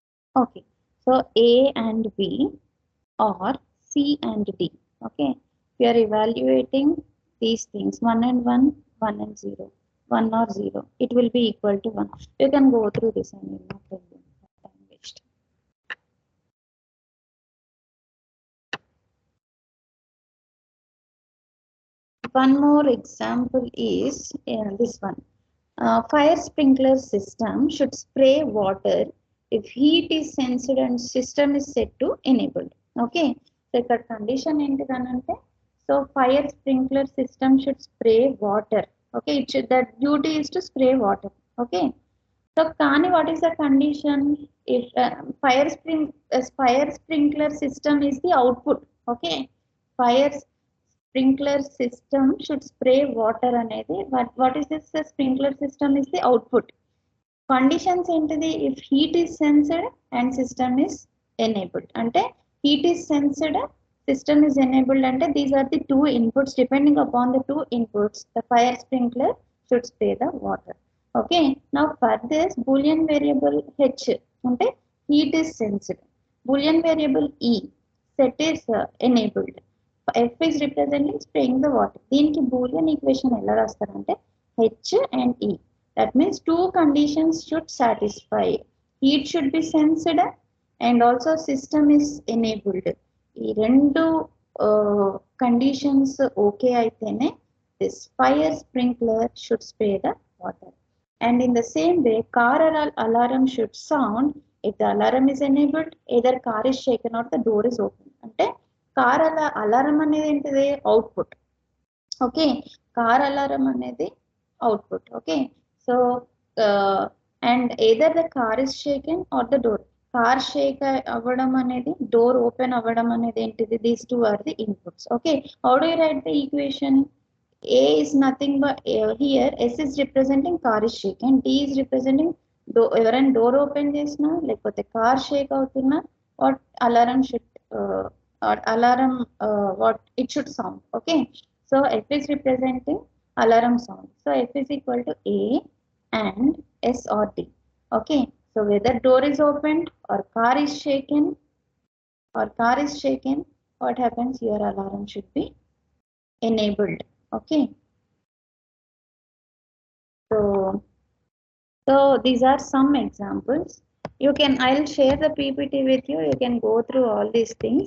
Okay, so A and B or C and D. Okay, we are evaluating these things, 1 and 1, 1 and 0. 1 or 0. It will be equal to 1. You can go through this and will not tell you time waste. One more example is this one. Fire sprinkler system should spray water if heat is sensed and system is set to enabled. Okay, so the condition enti so fire sprinkler system should spray water. Okay, that duty is to spray water. Okay, so kani what is the condition? If fire sprinkler system is the output. Okay, fire sprinkler system should spray water anedi. What is this sprinkler system is the output. Conditions entity if heat is sensed and system is enabled. Ante heat is sensed, system is enabled, and these are the two inputs. Depending upon the two inputs, the fire sprinkler should spray the water. Okay, now for this boolean variable h ante heat is sensed, boolean variable e set is enabled, f is representing spraying the water. Deeniki boolean equation ela rastarante h and e. That means two conditions should satisfy. Heat should be sensed and also system is enabled. ఈ రెండు conditions okay అయితేనే this fire sprinkler should spray the water. And in the same way, car alarm should sound if the alarm is enabled, either car is shaken or the door is open. అంటే car alarm అనేది ఏంటిది output. Okay, car alarm అనేది output. Okay, so and either the car is shaken or the door. Car shake అవ్వడం అనేది, door open అవ్వడం అనేది ఏంటిది, these two are the inputs. Okay, how do you write the equation? A is nothing but here S is representing car is shaken, D is representing ఎవరైనా door open చేసినా లేకపోతే car Sheikh అవుతున్నా what alarm should what it should sound. Okay, so F is representing alarm sound, so F is equal to A and S or D. Okay, so whether door is opened or car is shaken, what happens? Your alarm should be enabled. Okay, so these are some examples. You can, I'll share the PPT with you. You can go through all these things.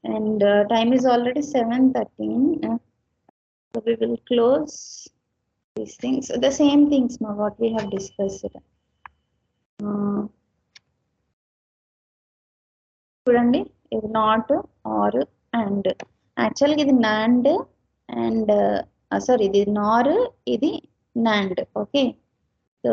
And time is already 7:13. So we will close these things. The same things now what we have discussed. చూడండి, ఇది not are and. యాక్చువల్గా ఇది NAND and sorry, ఇది NOR, ఇది NAND. Okay, so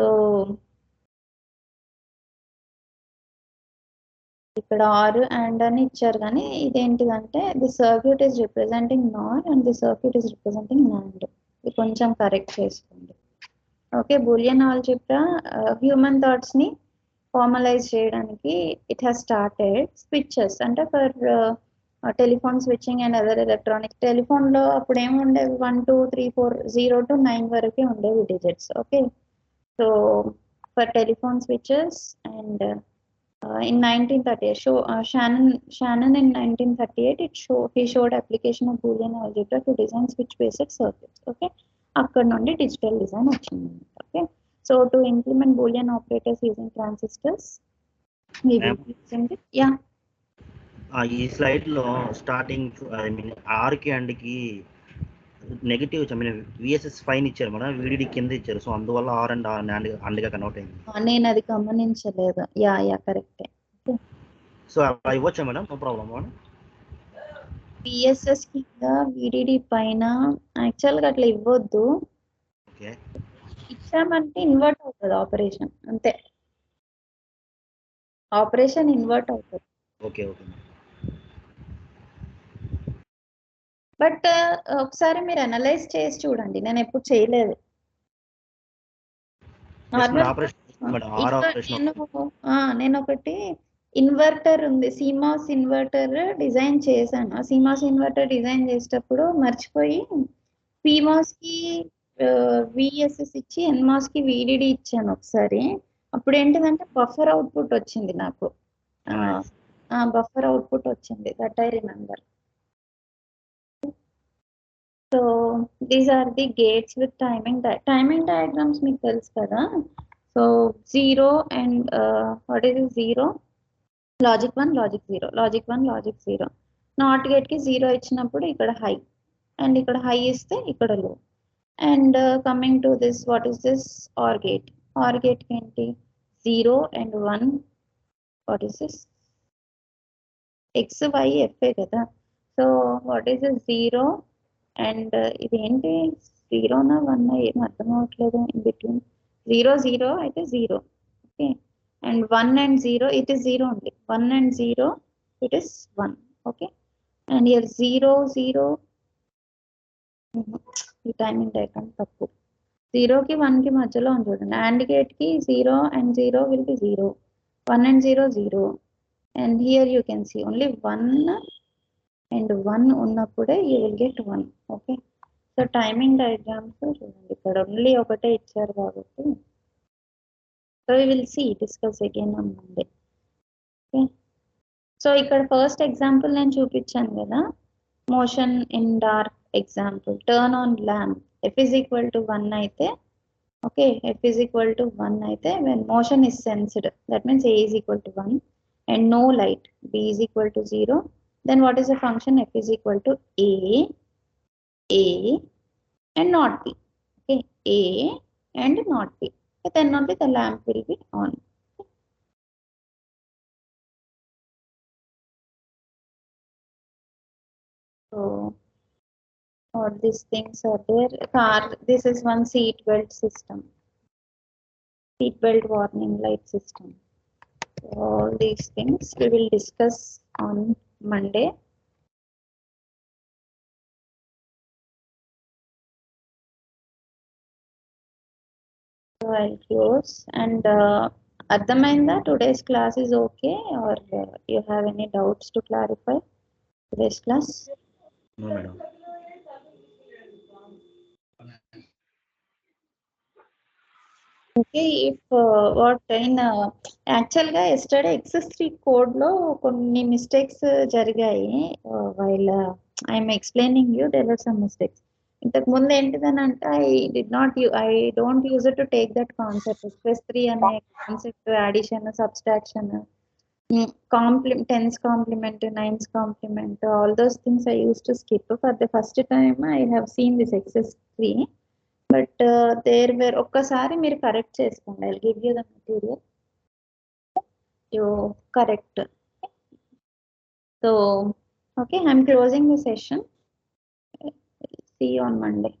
ఇక్కడ OR AND అని ఇచ్చారు, కానీ ఇదేంటిదంటే the circuit is representing NOR and the circuit is representing NAND. ఇది కొంచెం కరెక్ట్ చేసుకోండి. Okay, Boolean algebra human thoughts ని ఫార్మలైజ్ చేయడానికి ఇట్ హ్యాస్ స్టార్టెడ్. స్విచెస్ అంటే for telephone switching and other electronic. టెలిఫోన్లో అప్పుడు ఏమి ఉండేవి, 1 2 3 4 0 to 9 వరకే ఉండేవి digits. Okay, so for telephone switches and in 1938, Shannon in 1938, he showed application of Boolean algebra to design switch-based circuits. Okay, అక్కడ నుండి digital design వచ్చింది. Okay, so to implement Boolean operators using transistors, we will using it. Yeah. ఈ slide లో starting I mean are కి and కి negative I mean VSS fine ఇచ్చారు madam, VDD కింద ఇచ్చారు. సో అందువల్ల ఆర్ అండ్ అండ్గా కన్వర్ట్ అయింది. నేను అది గమనించలేదు. యా కరెక్టే. సో అలా ఇవ్వచ్చా madam? No problem madam. VSS కింద విడిడి పైన యాక్చువల్గా అట్లా ఇవ్వద్దు. ఓకే, ఇచ్చామంటే ఇన్వర్ట్ అవుతుంది ఆపరేషన్, అంతే. ఆపరేషన్ ఇన్వర్ట్ అవుతుంది. Okay okay. బట్ ఒకసారి మీరు అనలైజ్ చేసి చూడండి, నేను ఎప్పుడు చేయలేదు. నేను ఒకటి ఇన్వర్టర్ ఉంది, CMOS ఇన్వర్టర్ డిజైన్ చేశాను. ఆ CMOS ఇన్వర్టర్ డిజైన్ చేసేటప్పుడు మర్చిపోయి PMOS కి VSS ఇచ్చి NMOS కి VDD ఇచ్చాను ఒకసారి. అప్పుడు ఏంటిదంటే బఫర్ అవుట్పుట్ వచ్చింది నాకు. బఫర్ అవుట్పుట్ వచ్చింది, that I remember. So these are the gates with timing diagrams మీకు తెలుసు కదా. So 0 and what is it? 0 logic 1 logic 0 logic 1 logic 0. Not gate కి 0 ఇచ్చినప్పుడు ఇక్కడ హై అండ్ ఇక్కడ హై ఇస్తే ఇక్కడ low. And coming to this what is this OR gate. OR gate కి ఏంటి 0 and 1 what is this X Y FA కదా. So what is this 0 and ఇదేంటి 0 నా 1 ఏం అర్థం అవ్వట్లేదు. ఇన్ బిట్వీన్ 0 0 అయితే 0. Okay and 1 and 0 it is 0 only. 1 and 0 it is 1. Okay, and here 0 0 ఈ టైమింగ్ డయాగ్రామ్ తప్పు. 0 కి 1 కి మధ్యలో ఉంది చూడండి. AND gate కి 0 and 0 will be 0, 1 and 0 0, and here you can see only 1 and 1 ఉన్నప్పుడే you will get 1. Okay, so timing diagrams చూడండి ఇక్కడ ఓన్లీ ఒకటే ఇచ్చారు కాబట్టి. So we will discuss again on Monday. Okay. So ఇక్కడ ఫస్ట్ ఎగ్జాంపుల్ నేను చూపించాను కదా, motion in dark example. Turn on lamp F is equal to 1 అయితే, okay, F is equal to 1 అయితే when motion is sensed, that means A is equal to 1 and no light, B is equal to 0, then what is the function? F is equal to A and not B. Okay, A and not B. Then only the lamp will be on. So all these things are there. This is one seat belt system, seat belt warning light system. So all these things we will discuss on Monday. So I'll close. And Ardhamainda, today's class is okay, or you have any doubts to clarify today's class? No, madam. Okay, if what in actually yesterday XS3 code lo konni mistakes జరిగాయి. While I am explaining you, there were some mistakes. ఇంతకు ముందు ఏంటిదనంటే I don't use it to take that concept. XS3 అనే concept addition subtraction tens complement, nines complement, all those things I used to skip. For the first time I have seen this XS3, but there were ఒక్కసారి మీరు correct చేసుకోండి. I'll give you the material, you correct. So okay, I'm closing the session. See you on Monday.